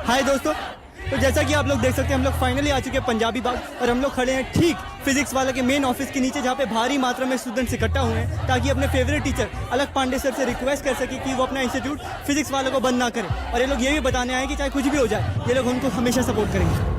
हाय दोस्तों, तो जैसा कि आप लोग देख सकते हैं हम लोग फाइनली आ चुके हैं पंजाबी बाग और हम लोग खड़े हैं ठीक फिजिक्स वाला के मेन ऑफिस के नीचे, जहाँ पे भारी मात्रा में स्टूडेंट्स इकट्ठा हुए हैं ताकि अपने फेवरेट टीचर अलक पांडे सर से रिक्वेस्ट कर सके कि वो अपना इंस्टीट्यूट फिजिक्स वालों को बंद ना करें। और ये लोग ये भी बताने आए कि चाहे कुछ भी हो जाए ये लोग उनको हमेशा सपोर्ट करेंगे।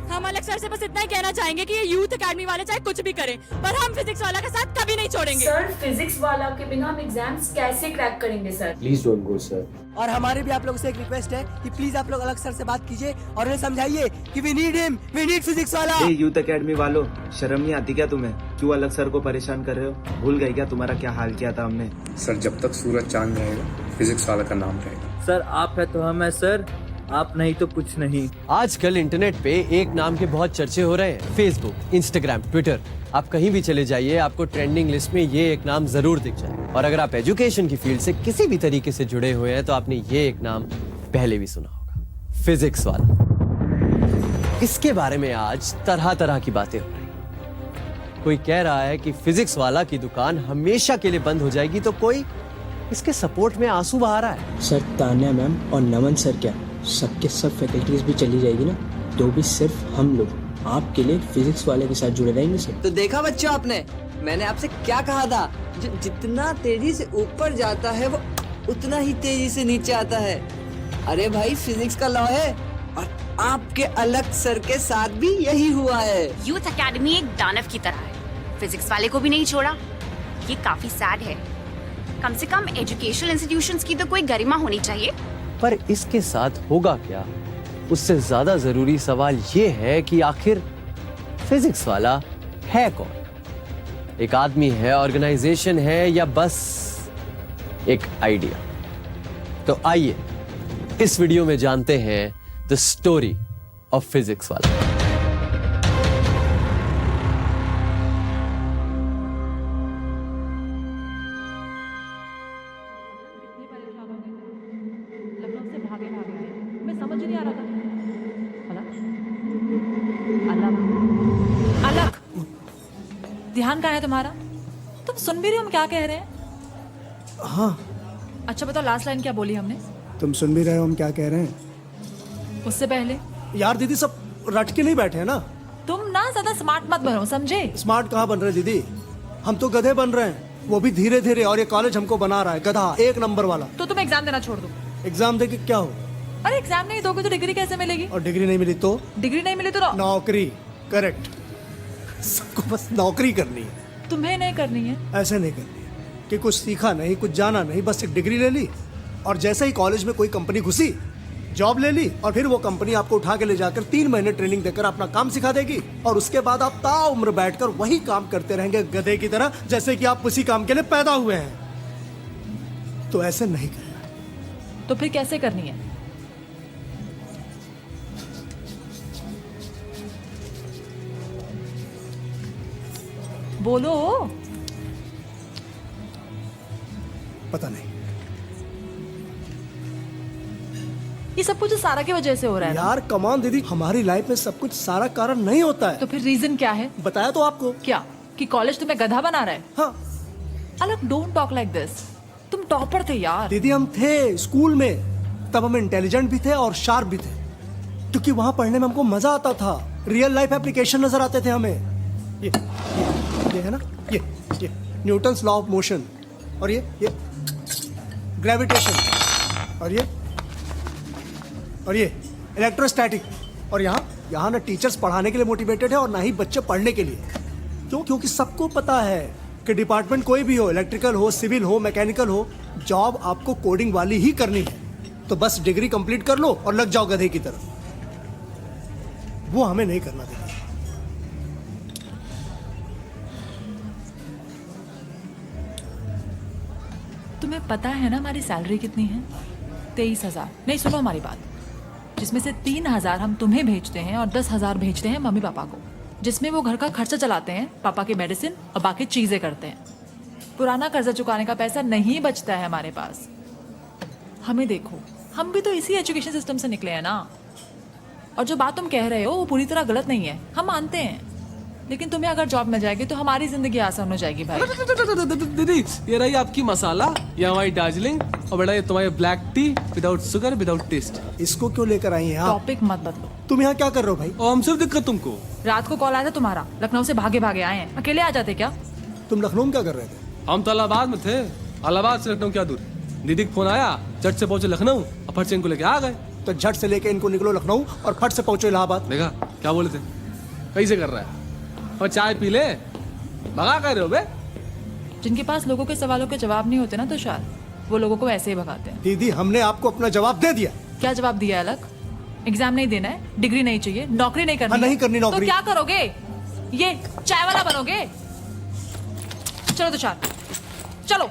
हम अलग सर से बस इतना ही कहना चाहेंगे कि ये यूथ एकेडमी वाले चाहे कुछ भी करें पर हम फिजिक्स वाला का साथ कभी नहीं छोड़ेंगे। सर फिजिक्स वाला के बिना हम एग्जाम्स कैसे क्रैक करेंगे sir? Please don't go sir. और हमारी भी आप लोगों से एक रिक्वेस्ट है कि प्लीज आप लोग अलग सर से बात कीजिए और उन्हें समझाइए कि we need him, we need physics वाला। यूथ एकेडमी वालों, शर्म नहीं आती क्या तुम्हें? क्यों अलग सर को परेशान कर रहे हो? भूल गए क्या तुम्हारा क्या हाल किया था हमने? सर जब तक सूरज चांद रहेगा फिजिक्स वाला का नाम रहेगा। सर आप है तो हम है सर, आप नहीं तो कुछ नहीं। आजकल इंटरनेट पे एक नाम के बहुत चर्चे हो रहे हैं, फेसबुक, इंस्टाग्राम, ट्विटर। आप कहीं भी चले जाइए आपको ट्रेंडिंग लिस्ट में ये एक नाम जरूर दिख जाए। और अगर आप एजुकेशन की फील्ड से किसी भी तरीके से जुड़े हुए हैं तो आपने ये एक नाम पहले भी सुना होगा, फिजिक्स वाला। इसके बारे में आज तरह तरह की बातें हो रही हैं। कोई कह रहा है कि फिजिक्स वाला की दुकान हमेशा के लिए बंद हो जाएगी, तो कोई इसके सपोर्ट में आंसू बहा रहा है। सर तान्या मैम और नमन सर क्या सबके सब फैकल्टीज भी चली जाएगी ना, तो भी सिर्फ हम लोग आपके लिए फिजिक्स वाले के साथ जुड़े रहेंगे सर। तो देखा बच्चों आपने, मैंने आपसे क्या कहा था, जो जितना तेजी से ऊपर जाता है वो उतना ही तेजी से नीचे आता है। अरे भाई फिजिक्स का लॉ है और आपके अलग सर के साथ भी यही हुआ है। यूथ एकेडमी एक दानव की तरह है, फिजिक्स वाले को भी नहीं छोड़ा। ये काफी सैड है। कम से कम एजुकेशनल इंस्टीट्यूशंस की तो कोई गरिमा होनी चाहिए। पर इसके साथ होगा क्या, उससे ज्यादा जरूरी सवाल ये है कि आखिर फिजिक्स वाला है कौन? एक आदमी है, ऑर्गेनाइजेशन है, या बस एक आइडिया? तो आइए इस वीडियो में जानते हैं द स्टोरी ऑफ फिजिक्स वाला। अलग ध्यान कहाँ है तुम्हारा? तुम सुन भी रहे हो हम क्या कह रहे हैं? हाँ। अच्छा बताओ लास्ट लाइन क्या बोली हमने? तुम सुन भी रहे हो हम क्या कह रहे हैं? उससे पहले यार दीदी सब रट के नहीं बैठे हैं ना। तुम ना ज्यादा स्मार्ट मत बनो, समझे? स्मार्ट कहाँ बन रहे दीदी, हम तो गधे बन रहे हैं, वो भी धीरे धीरे। और ये कॉलेज हमको बना रहा है गधा, एक नंबर वाला। तो तुम एग्जाम देना छोड़ दो। एग्जाम दे के क्या हो? अरे एग्जाम नहीं दोगे तो डिग्री कैसे मिलेगी? और डिग्री नहीं मिली तो? डिग्री नहीं मिली तो नौकरी। करेक्ट, सबको बस नौकरी करनी है। तुम्हें नहीं करनी है। ऐसे नहीं करनी है कि कुछ सीखा नहीं, कुछ जाना नहीं, बस एक डिग्री ले ली और जैसे ही कॉलेज में कोई कंपनी घुसी, जॉब ले ली और फिर वो कंपनी आपको उठा के ले जाकर 3 महीने ट्रेनिंग देकर अपना काम सिखा देगी और उसके बाद आप ताउम्र बैठकर वही काम करते रहेंगे गधे की तरह, जैसे कि आप उसी काम के लिए पैदा हुए हैं। तो ऐसे नहीं करना। तो फिर कैसे करनी है? बोलो। पता नहीं, ये सब कुछ सारा की वजह से हो रहा है। यार कमान दीदी, हमारी लाइफ में सब कुछ सारा कारण नहीं होता है। तो फिर रीजन क्या है? बताया तो आपको। क्या? कि कॉलेज तुम्हें गधा बना रहा है? हाँ। अलग डोंट टॉक लाइक दिस। तुम टॉपर थे यार। दीदी हम थे स्कूल में, तब हम इंटेलिजेंट भी थे और शार्प भी थे, क्योंकि वहां पढ़ने में हमको मजा आता था। रियल लाइफ एप्लीकेशन नजर आते थे हमें। ये है ना, ये न्यूटन्स लॉ ऑफ मोशन, और ये ग्रेविटेशन, और ये इलेक्ट्रोस्टैटिक। और यहाँ ना टीचर्स पढ़ाने के लिए मोटिवेटेड है और ना ही बच्चे पढ़ने के लिए। क्यों? क्योंकि सबको पता है कि डिपार्टमेंट कोई भी हो, इलेक्ट्रिकल हो, सिविल हो, मैकेनिकल हो, जॉब आपको कोडिंग वाली ही करनी है। तो बस डिग्री कंप्लीट कर लो और लग जाओ गधे की तरह। वो हमें नहीं करना देगा। तुम्हें पता है ना हमारी सैलरी कितनी है? 23,000। नहीं सुनो हमारी बात, जिसमें से 3,000 हम तुम्हें भेजते हैं और 10,000 भेजते हैं मम्मी पापा को, जिसमें वो घर का खर्चा चलाते हैं, पापा की मेडिसिन और बाकी चीजें करते हैं। पुराना कर्जा चुकाने का पैसा नहीं बचता है हमारे पास। हमें देखो, हम भी तो इसी एजुकेशन सिस्टम से निकले हैं ना। और जो बात तुम कह रहे हो वो पूरी तरह गलत नहीं है, हम मानते हैं। लेकिन तुम्हें अगर जॉब मिल जाएगी तो हमारी जिंदगी आसान हो जाएगी भाई। दीदी ये रही आपकी मसाला, ये हमारी दार्जिलिंग, और बेटा ये तुम्हारी black tea without sugar without taste. इसको क्यों लेकर आई हैं आप? टॉपिक मत बदलो। तुम यहाँ क्या कर रहे हो भाई? और हम सिर्फ दिक्कत तुमको। रात को कॉल आया था तुम्हारा, लखनऊ से भागे भागे आए हैं, अकेले आ जाते क्या? तुम लखनऊ में क्या कर रहे थे? हम तो इलाहाबाद में थे, इलाहाबाद से लखनऊ क्या दूर। दीदी का फोन आया, झट से पहुंचे लखनऊ और फट से इनको लेके आ गए। तो झट से लेके इनको निकलो लखनऊ और फट से पहुंचो इलाहाबाद। देखा क्या बोले थे, कैसे कर रहा है। और चाय पी ले, भगा कर रहे हो बे। जिनके पास लोगों के सवालों के जवाब नहीं होते ना तुषार, वो लोगों को ऐसे ही भगाते हैं। दीदी हमने आपको अपना जवाब दे दिया। क्या जवाब दिया है? अलग एग्जाम नहीं देना है, डिग्री नहीं चाहिए, नौकरी नहीं करनी हाँ, नहीं है। करनी नौकरी। तो क्या करोगे? ये चाय वाला बनोगे? चलो तुषार चलो।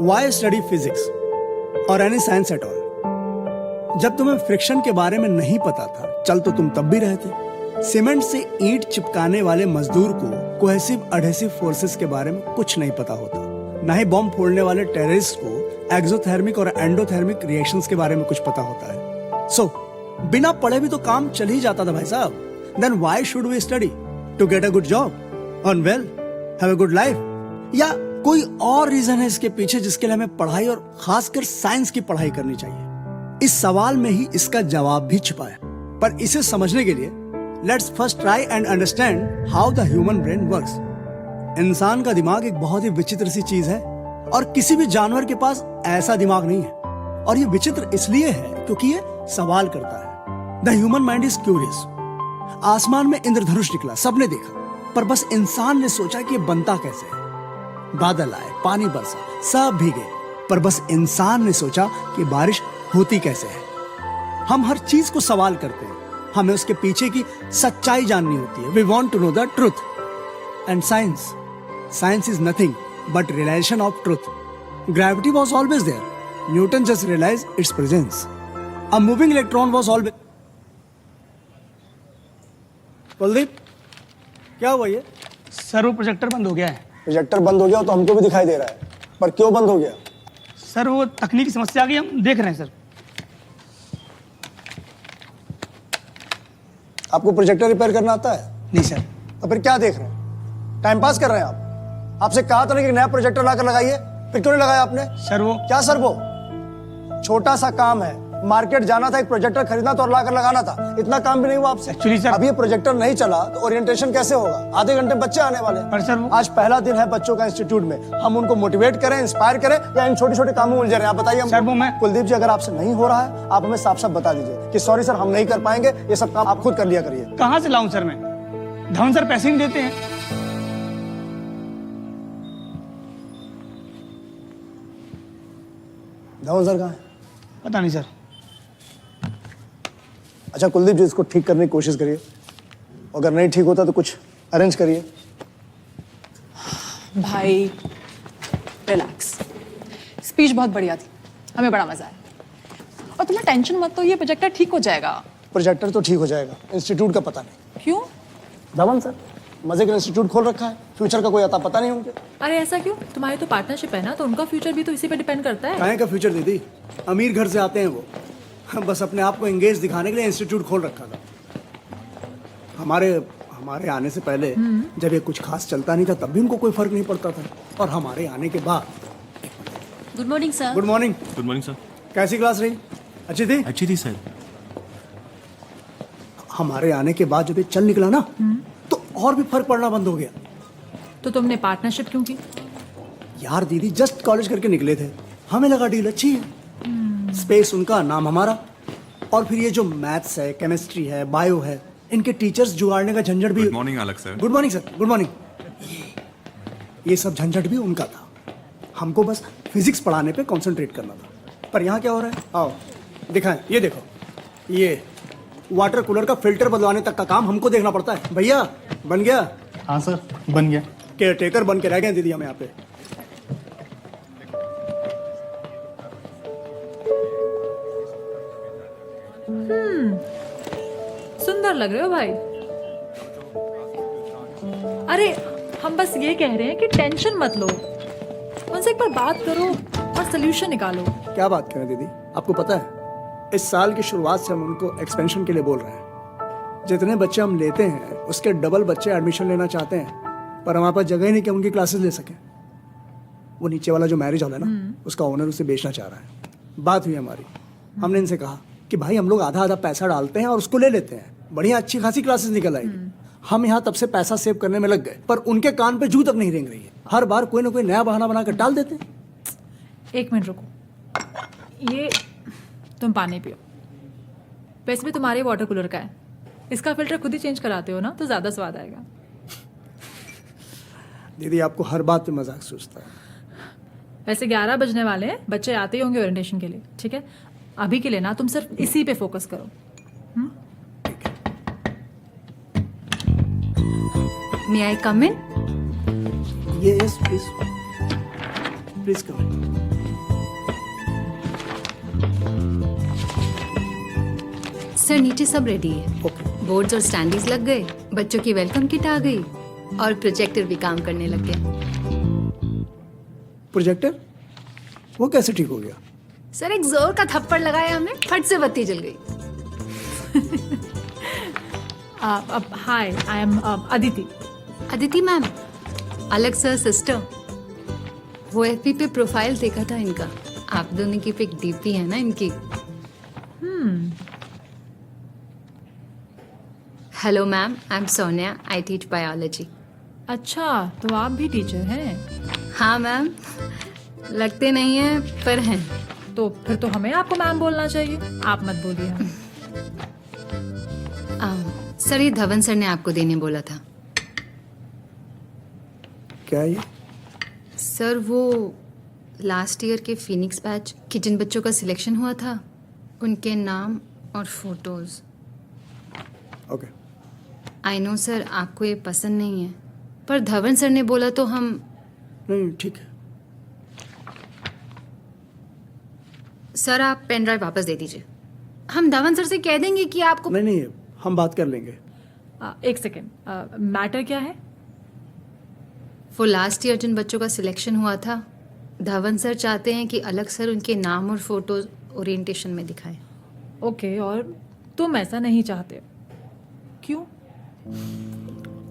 Why study physics और any science at all? जब तुम्हें फ्रिक्शन के बारे में नहीं पता था, चल तो तुम तब भी रहे थे। सीमेंट से ईंट चिपकाने वाले मजदूर को कोहेसिव एडहेसिव फोर्सेस के बारे में कुछ नहीं पता होता। ना ही बॉम्ब फोड़ने वाले टेररिस्ट को एक्सोथर्मिक और एंडोथर्मिक रिएक्शंस के बारे में कुछ पता होता है। सो बिना पढ़े भी तो काम चल ही जाता था भाई साहब। Then why should we study? To get a good job, earn well, have a good life, या कोई और रीजन है इसके पीछे जिसके लिए हमें पढ़ाई और खासकर साइंस की पढ़ाई करनी चाहिए? इस सवाल में ही इसका जवाब भी छिपा है। पर इसे समझने के लिए let's first try and understand how the human brain works. इंसान का दिमाग एक बहुत ही विचित्र सी चीज है और किसी भी जानवर के पास ऐसा दिमाग नहीं है। और ये विचित्र इसलिए है क्योंकि ये सवाल करता है। The human mind is curious. आसमान में इंद्रधनुष निकला, सबने देखा, पर बस इंसान ने सोचा कि ये बनता कैसे है। बादल आए, पानी बरसा, सब भीगे, पर बस इंसान ने सोचा कि बारिश होती कैसे है। हम हर चीज को सवाल करते हैं, हमें उसके पीछे की सच्चाई जाननी होती है। We want to know the truth. And science is nothing but realisation of truth. Gravity was always there, Newton just realise its presence. A moving electron was always. Kuldeep, क्या हुआ ये? सर वो प्रोजेक्टर बंद हो गया है। प्रोजेक्टर बंद हो गया तो हमको भी दिखाई दे रहा है, पर क्यों बंद हो गया? सर वो तकनीकी समस्या आ गई, हम देख रहे हैं सर। आपको प्रोजेक्टर रिपेयर करना आता है? नहीं सर। तो फिर क्या देख रहे हैं? टाइम पास कर रहे हैं आप? आपसे कहा था ना कि नया प्रोजेक्टर लाकर लगाइए, फिर क्यों नहीं लगाया आपने? सर वो क्या सर वो? छोटा सा काम है, मार्केट जाना था, एक प्रोजेक्टर खरीदना था और लाकर लगाना था। इतना काम भी नहीं हुआ आपसे। एक्चुअली सर अब ये प्रोजेक्टर नहीं चला तो ओरिएंटेशन कैसे होगा? आधे घंटे बच्चे आने वाले। पर सर आज पहला दिन है बच्चों का इंस्टीट्यूट में, हम उनको मोटिवेट करें, इंस्पायर करें, या इन छोटे छोटे कामों में उलझे रहे? आप बताइए। सर वो मैं कुलदीप जी, अगर आपसे नहीं हो रहा है आप हमें साफ साफ बता दीजिए कि सॉरी सर हम नहीं कर पाएंगे, ये सब काम आप खुद कर लिया करिए। कहाँ से लाऊं सर मैं? धवन सर पैसे नहीं देते हैं। धवन सर कहाँ है? पता नहीं सर। अच्छा कुलदीप जी, इसको ठीक करने की कोशिश करिए, अगर नहीं ठीक होता तो कुछ अरेंज करिए। भाई रिलैक्स, स्पीच बहुत बढ़िया थी, हमें बड़ा मजा आया। और तुम्हें टेंशन मत, तो ये प्रोजेक्टर ठीक हो जाएगा। प्रोजेक्टर तो ठीक हो जाएगा, इंस्टीट्यूट का पता नहीं। क्यों? धवन सर मजे का इंस्टीट्यूट खोल रखा है, फ्यूचर का कोई आता पता नहीं उनके। अरे ऐसा क्यों? तुम्हारी तो पार्टनरशिप है ना, तो उनका फ्यूचर भी तो इसी पे डिपेंड करता है। काहे का फ्यूचर दीदी, अमीर घर से आते हैं वो, बस अपने आप को एंगेज दिखाने के लिए इंस्टीट्यूट खोल रखा था। हमारे आने से पहले जब ये कुछ खास चलता नहीं था तब भी उनको कोई फर्क नहीं पड़ता था, और हमारे आने के बाद। Good morning sir. Good morning. Good morning sir. कैसी क्लास रही? अच्छी थी? अच्छी थी सर। हमारे आने के बाद जब ये चल निकला ना तो और भी फर्क पड़ना बंद हो गया। तो तुमने पार्टनरशिप क्यों की? यार दीदी जस्ट कॉलेज करके निकले थे, हमें लगा डील अच्छी है। स्पेस उनका, नाम हमारा, और फिर ये जो मैथ्स है, केमिस्ट्री है, बायो है, इनके टीचर्स जुगाड़ने का झंझट भी। गुड मॉर्निंग अलग sir. Good morning sir. Good morning. ये सब झंझट भी उनका था, हमको बस फिजिक्स पढ़ाने पे कंसंट्रेट करना था। पर यहाँ क्या हो रहा है, आओ दिखाएं। ये देखो, ये वाटर कूलर का फिल्टर बदलवाने तक का काम हमको देखना पड़ता है। भैया बन गया? हाँ सर बन गया। केयर टेकर बन के रह गए दीदी हम यहाँ पे। सुंदर लग रहे हो भाई। अरे हम बस ये कह रहे हैं कि टेंशन मत लो, उनसे एक बार बात करो और सोल्यूशन निकालो। क्या बात करें दीदी, आपको पता है इस साल की शुरुआत से हम उनको एक्सपेंशन के लिए बोल रहे हैं। जितने बच्चे हम लेते हैं उसके डबल बच्चे एडमिशन लेना चाहते हैं, पर हमारे पास जगह ही नहीं कि उनकी क्लासेस ले सकें। वो नीचे वाला जो मैरिज हॉल है ना, उसका ओनर उसे बेचना चाह रहा है। बात हुई हमारी, हमने इनसे कहा कि भाई हम लोग आधा आधा पैसा डालते हैं और उसको ले लेते हैं, बढ़िया अच्छी खासी क्लासेस निकल आएगी। हम यहाँ तब से पैसा सेव करने में लग गए, पर उनके कान पे जू तक नहीं रेंग रही है। हर बार कोई ना कोई नया बहाना बनाकर डाल देते हैं। एक मिनट रुको, ये तुम पानी पियो। वैसे भी तुम्हारे वाटर कूलर का है, इसका फिल्टर खुद ही चेंज कराते हो ना, तो ज्यादा स्वाद आएगा। दीदी आपको हर बात पे मजाक सूझता है। वैसे 11 बजने वाले हैं, बच्चे आते ही होंगे ओरिएंटेशन के लिए, ठीक है? अभी के लिए ना तुम सिर्फ इसी पे फोकस करो। May I come in? Yes please, please come. Sir नीचे सब रेडी है। ओके। बोर्ड्स और स्टैंडीज लग गए, बच्चों की वेलकम किट आ गई और प्रोजेक्टर भी काम करने लग गया। प्रोजेक्टर वो कैसे ठीक हो गया? सर एक जोर का थप्पड़ लगाया हमें, फट से बत्ती जल गई। Hi, I am Aditi. Aditi ma'am, अलग सर सिस्टर। वो एफबी पे प्रोफाइल देखा था इनका, आप दोनों की पिक डीपी है ना इनकी। Hello ma'am, I am Sonia, I teach biology. अच्छा, तो आप भी टीचर हैं? हाँ मैम, लगते नहीं हैं पर हैं। तो फिर तो हमें आपको मैम बोलना चाहिए, आप मत बोलिए हमें। सर ये धवन सर ने आपको देने बोला था। क्या ये? सर वो लास्ट ईयर के फिनिक्स बैच के जिन बच्चों का सिलेक्शन हुआ था, उनके नाम और photos. Okay. I know sir आपको ये पसंद नहीं है, पर धवन सर ने बोला तो हम। नहीं ठीक है। सर आप पेन ड्राइव वापस दे दीजिए, हम धवन सर से कह देंगे कि आपको। नहीं, हम बात कर लेंगे। एक सेकेंड, मैटर क्या है? वो लास्ट ईयर जिन बच्चों का सिलेक्शन हुआ था, धवन सर चाहते हैं कि अलग सर उनके नाम और फोटोज ओरिएंटेशन में दिखाएं। ओके, और तुम ऐसा नहीं चाहते, क्यों?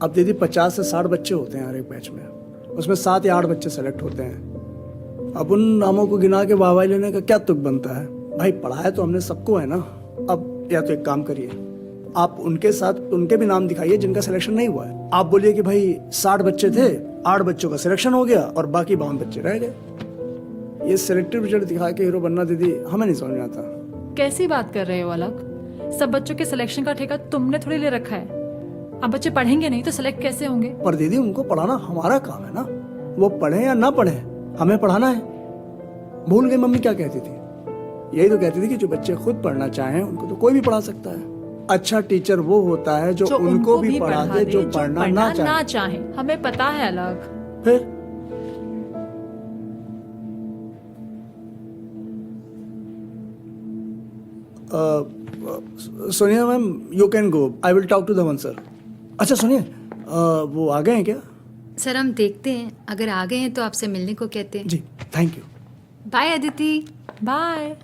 अब दीदी 50 से 60 बच्चे होते हैं हर एक बैच में, उसमें 7 या 8 बच्चे सेलेक्ट होते हैं। अब उन नामों को गिना के वाहवाही लेने का क्या तुक बनता है? भाई पढ़ाया तो हमने सबको है ना। अब या तो एक काम करिए, आप उनके साथ उनके भी नाम दिखाइए जिनका सिलेक्शन नहीं हुआ है। आप बोलिए कि भाई 60 बच्चे थे, 8 बच्चों का सिलेक्शन हो गया और बाकी 52 बच्चे रह गए। ये सिलेक्टिव रिजल्ट दिखा के हीरो बनना दीदी हमें नहीं समझ में आता। कैसी बात कर रहे हो अलग? सब बच्चों के सिलेक्शन का ठेका तुमने थोड़ी ले रखा है। अब बच्चे पढ़ेंगे नहीं तो सिलेक्ट कैसे होंगे? पर दीदी उनको पढ़ाना हमारा काम है ना, वो पढ़े या ना पढ़े हमें पढ़ाना है। भूल गई मम्मी क्या कहती थी? यही तो कहती थी कि जो बच्चे खुद पढ़ना चाहें उनको तो कोई भी पढ़ा सकता है। अच्छा टीचर वो होता है जो उनको भी पढ़ा दे जो पढ़ना ना चाहे। हमें पता है अलग। फिर Sonia ma'am you can go, I will talk to the one sir. अच्छा सुनिए, वो आ गए हैं क्या? सर हम देखते हैं, अगर आ गए हैं तो आपसे मिलने को कहते हैं। जी thank you. Bye Aditi. Bye.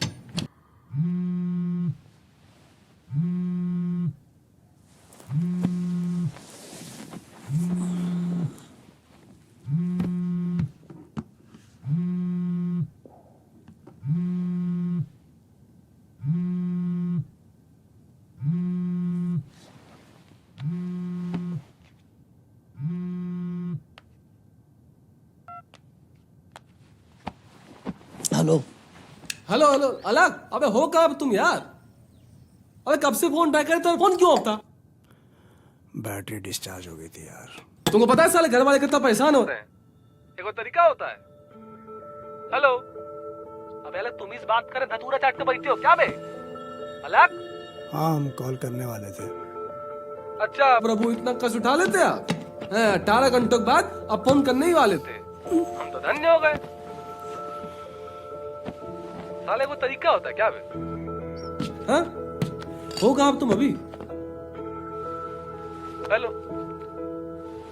Hello hello hello अलग, अबे हो कब तुम यार? अबे कब से फोन ट्राई करे तो फोन क्यों होता? बैटरी डिस्चार्ज हो गई थी यार। तुमको पता है साले घर वाले कितना परेशान हो रहे हैं? एक तरीका होता है। हेलो अबे अलग, तुम इस बात करे धतूरा चाटते बैठते हो क्या बे? अलग हाँ हम कॉल करने वाले थे। अच्छा प्रभु, इतना कष्ट उठा लेते आप? 18 घंटों के बाद अब फोन करने ही वाले थे, हम तो धन्य हो गए। साले वो तरीका होता है क्या बे? हाँ हो कहाँ अब तुम अभी? हेलो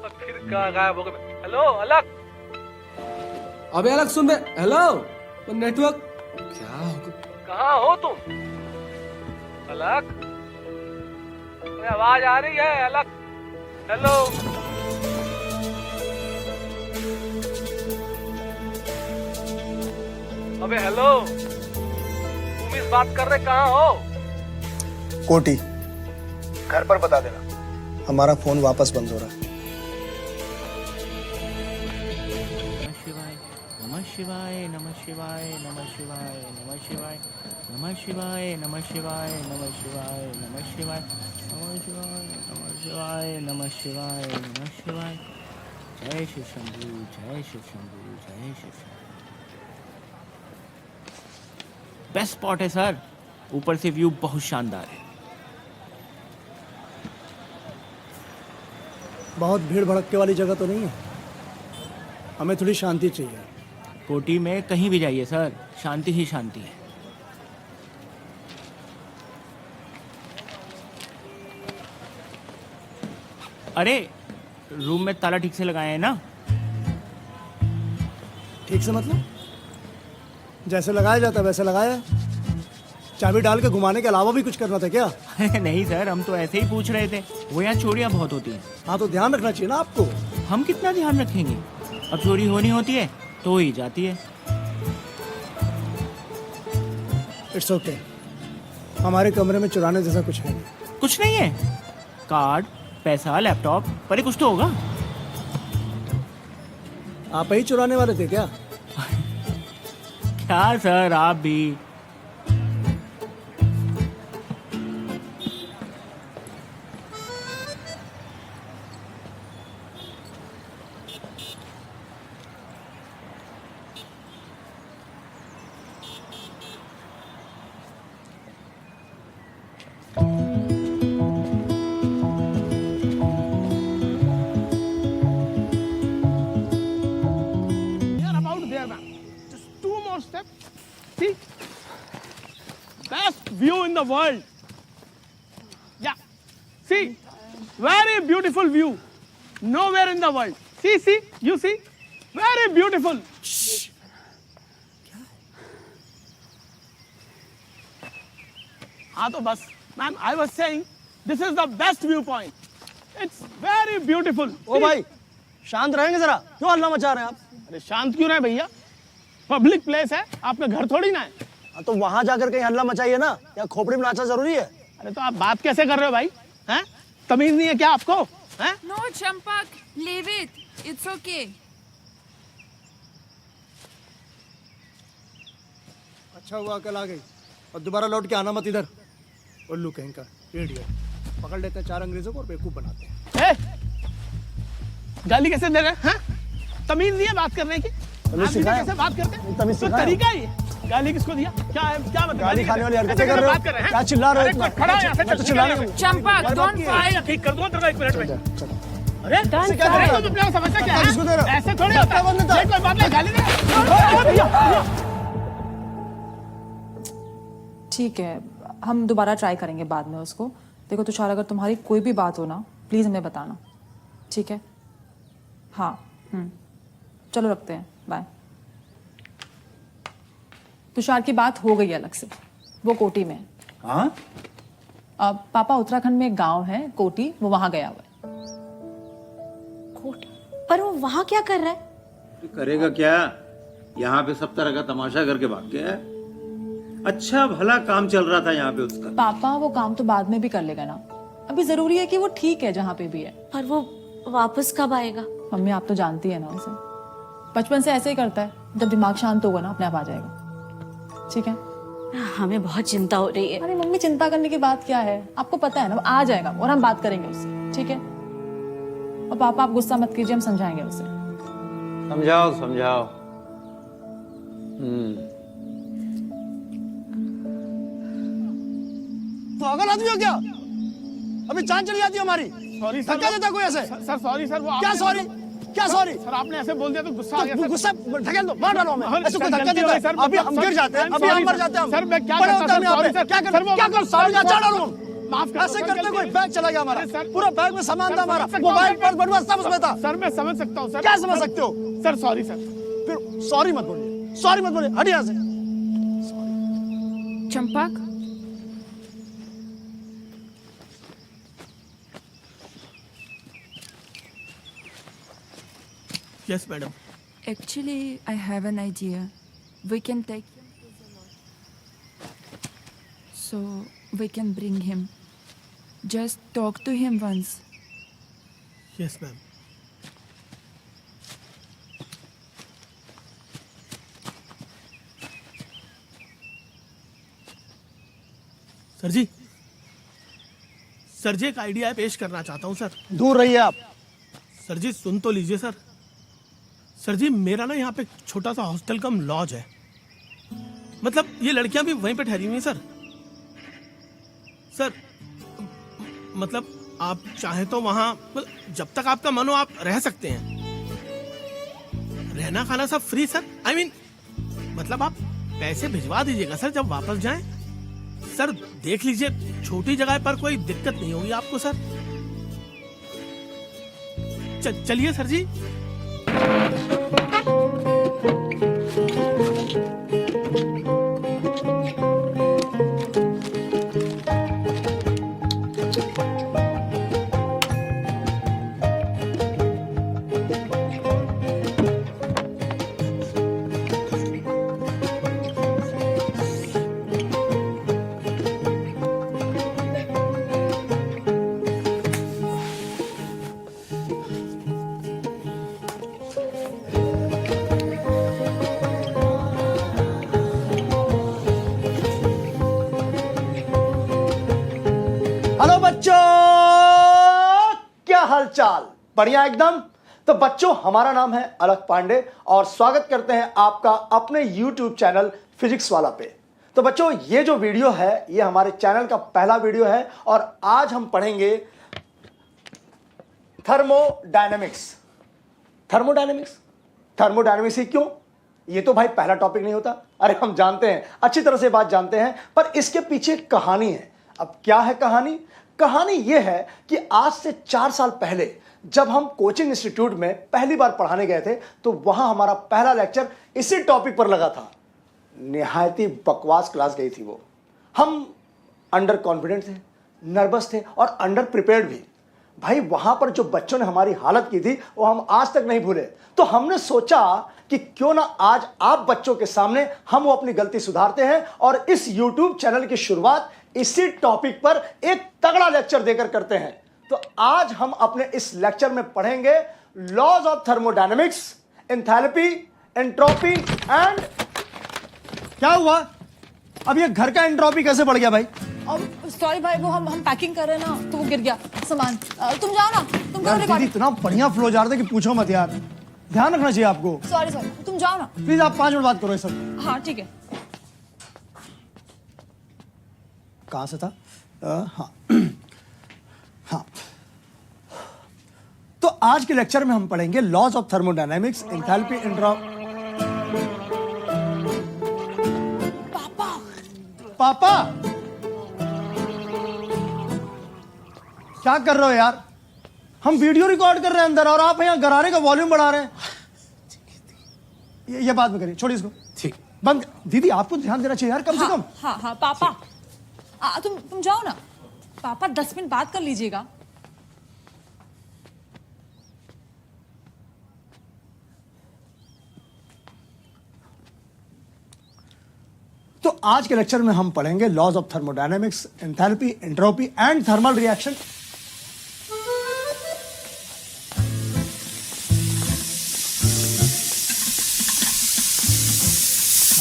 अब फिर कहाँ गायब हो गए? हेलो अलग, अबे अलग सुन बे। हेलो नेटवर्क क्या हो गया? कहाँ हो तुम? अलग आवाज आ रही है अलग? हेलो अबे हेलो, तुम इस बात कर रहे कहाँ हो? कोटी घर पर बता देना, हमारा फोन वापस बंद हो रहा है। नमः शिवाय नमः शिवाय नमः शिवाय नमः शिवाय नमः शिवाय नमः शिवाय नमः शिवाय नमः शिवाय नमः शिवाय नमः शिवाय नमः शिवाय नमः शिवाय। जय शिव शंभू, जय शिव शंभू, जय शिव शंभू। बेस्ट स्पॉट है सर, ऊपर से व्यू बहुत शानदार है। बहुत भीड़ भड़के वाली जगह तो नहीं है, हमें थोड़ी शांति चाहिए। कोटी में कहीं भी जाइए सर, शांति ही शांति है। अरे रूम में ताला ठीक से लगाए हैं ना? ठीक से मतलब? जैसे लगाया जाता है वैसे लगाया। चाबी डाल के घुमाने के अलावा भी कुछ करना था क्या? नहीं सर, हम तो ऐसे ही पूछ रहे थे, वो यहाँ चोरियाँ बहुत होती हैं। हाँ तो ध्यान रखना चाहिए ना आपको। हम कितना ध्यान रखेंगे, अब चोरी होनी होती है तो हो ही जाती है। इट्स ओके, हमारे कमरे में चुराने जैसा कुछ है नहीं। कुछ नहीं है, कार्ड, पैसा, लैपटॉप, पर कुछ तो होगा। आप ही चुराने वाले थे क्या? क्या सर आप भी। View in the world. Yeah. See, very beautiful view. Nowhere in the world. See, you see? Very beautiful. Shh. हाँ तो बस, ma'am, I was saying this is the best viewpoint. It's very beautiful. ओ भाई, शांत रहेंगे जरा, क्यों हल्ला मचा रहे हैं आप? अरे शांत क्यों रहे भैया? पब्लिक प्लेस है, आपका घर थोड़ी ना है। तो वहां जाकर कहीं हल्ला मचाइए ना, या खोपड़ी में नाचना जरूरी है? अरे तो आप बात कैसे कर रहे हो भाई? हैं? तमीज नहीं है क्या आपको? हैं? No, Champak, leave it. It's okay. अच्छा हुआ कल आ गई, और दोबारा लौट के आना मत इधर। उल्लू कहीं का, इडियट। पकड़ लेते हैं 4 अंग्रेजों को और बेवकूफ बनाते हैं। गाली कैसे दे रहे हैं? हाँ? तमीज नहीं है बात करने की? आदमी से कैसे बात करते हैं? तो तरीका ही है। गाली किसको दिया? क्या है? क्या मतलब? गाली खाने वाली हरकतें कर रहे हो? क्या चिल्ला रहे हो इतना? खड़ा है ऐसे चिल्ला रहे हो? Champak, don't fight. ठीक कर दूंगा तेरे को 1 मिनट में। अरे Don't क्या कर रहे हो? तुम लोग समझते क्या है? ऐसे थोड़ी होता है। ये कोई बात नहीं, गाली दे। ठीक है, हम दोबारा ट्राई करेंगे बाद में उसको। देखो तुषार, अगर तुम्हारी कोई भी बात हो ना, प्लीज़ हमें बताना, ठीक है? हाँ, चलो रखते हैं, बाय। तुषार की बात हो गई अलग से, वो कोटी में। हाँ? पापा उत्तराखंड में एक गांव है कोटी, वो वहां गया हुआ है। कोटी? पर वो वहां क्या कर रहा है? करेगा क्या? यहाँ पे सब तरह का तमाशा करके भाग गया है। अच्छा भला काम चल रहा था यहाँ पे उसका। पापा वो काम तो बाद में भी कर लेगा ना, अभी जरूरी है कि वो ठीक है जहाँ पे भी है। पर वो वापस कब आएगा? मम्मी आप तो जानती है ना उसे, बचपन से ऐसे ही करता है, जब दिमाग शांत होगा ना अपने आप आ जाएगा, ठीक है? हमें बहुत चिंता हो रही है। अरे मम्मी चिंता करने की बात क्या है, आपको पता है ना, वो आ जाएगा और हम बात करेंगे उससे, ठीक है? और पापा आप गुस्सा मत कीजिए, हम समझाएंगे उसे। समझाओ समझाओ। पागल आदमी हो क्या? अभी जान चली जाती है हमारी। Sorry sir. धक्का देता कोई ऐसे? सर सॉरी सर, वो क्या सॉरी? क्या सॉरी? सर आपने ऐसे बोल दिया तो गुस्सा आ गया। तो गुस्सा ढकेल दो, मार डालो हमें। ऐसे कोई धक्का देता है? अभी हम गिर जाते हैं, अभी हम मर जाते हैं। सर मैं क्या बड़े करता होते हैं सर, यहाँ पे। Sorry sir. क्या कर सॉरी का चार डालो। माफ कर ऐसे करते कोई बैग चला गया हमारा, सर पूरा बैग में सामान था हमारा, मोबाइल पर्स बटुआ सब उसमें था। सर मैं समझ सकता हूँ सर। क्या समझ सकते हो? Sir sorry sir. फिर सॉरी मत बोलिए, सॉरी मत बोलिए, हट यहाँ से। Champak, yes madam. Actually, I have an idea. We can take him to the lodge. So we can bring him. Just talk to him once. Yes ma'am. Sir जी, sir जी एक आइडिया पेश करना चाहता हूँ सर। दूर रहिए आप। सर जी सुन तो लीजिए सर। सर जी मेरा ना यहाँ पे छोटा सा हॉस्टल कम लॉज है, मतलब ये लड़कियां भी वहीं पे ठहरी हुई हैं सर। सर मतलब आप चाहें तो वहाँ जब तक आपका मन हो आप रह सकते हैं, रहना खाना सब फ्री सर। आई मीन मतलब आप पैसे भिजवा दीजिएगा सर जब वापस जाएं। सर देख लीजिए, छोटी जगह पर कोई दिक्कत नहीं होगी आपको सर। चलिए सर जी। हेलो बच्चों, क्या हालचाल? बढ़िया एकदम। तो बच्चों हमारा नाम है अलक पांडे और स्वागत करते हैं आपका अपने YouTube चैनल फिजिक्स वाला पे। तो बच्चों ये जो वीडियो है ये हमारे चैनल का पहला वीडियो है और आज हम पढ़ेंगे थर्मोडायनेमिक्स। थर्मोडायनेमिक्स थर्मोडायनेमिक्स ही क्यों? ये तो भाई पहला टॉपिक नहीं होता। अरे हम जानते हैं, अच्छी तरह से बात जानते हैं, पर इसके पीछे कहानी है। अब क्या है कहानी? कहानी यह है कि आज से 4 साल पहले जब हम कोचिंग इंस्टीट्यूट में पहली बार पढ़ाने गए थे तो वहां हमारा पहला लेक्चर इसी टॉपिक पर लगा था। निहायत ही बकवास क्लास गई थी वो। हम अंडर कॉन्फिडेंट थे, नर्वस थे और अंडर प्रिपेयर्ड भी। भाई वहां पर जो बच्चों ने हमारी हालत की थी वो हम आज तक नहीं भूले। तो हमने सोचा कि क्यों ना आज आप बच्चों के सामने हम वो अपनी गलती सुधारते हैं और इस YouTube चैनल की शुरुआत इसी टॉपिक पर एक तगड़ा लेक्चर देकर करते हैं। तो आज हम अपने इस लेक्चर में पढ़ेंगे laws of thermodynamics, enthalpy, entropy and क्या हुआ? अब ये घर का एंट्रोपी कैसे बढ़ गया भाई? अब सॉरी भाई, वो हम पैकिंग कर रहे हैं ना, तो वो गिर गया सामान। तुम जाओ ना, तुम करो यार दीदी रिकॉर्डिंग। इतना बढ़िया फ्लो जा रहा था कि पूछो मत यार, ध्यान रखना चाहिए आपको। सॉरी सॉरी, तुम जाओ ना। प्लीज आप 5 मिनट बात करो ये सब। हाँ ठीक है। कहाँ से था? हाँ हाँ, तो आज के लेक्चर में हम पढ़ेंगे लॉज ऑफ थर्मोडायनेमिक्स, एंथैल्पी, पापा क्या कर रहे हो यार? हम वीडियो रिकॉर्ड कर रहे हैं अंदर और आप यहाँ गरारे का वॉल्यूम बढ़ा रहे हैं। ये बात में करिए, छोड़िए इसको। ठीक, बंद। दीदी आपको ध्यान देना चाहिए यार, कम से कम। हाँ हाँ पापा, तुम जाओ ना पापा, 10 मिनट बात कर लीजिएगा। तो आज के लेक्चर में हम पढ़ेंगे laws of thermodynamics, enthalpy, entropy and thermal reaction.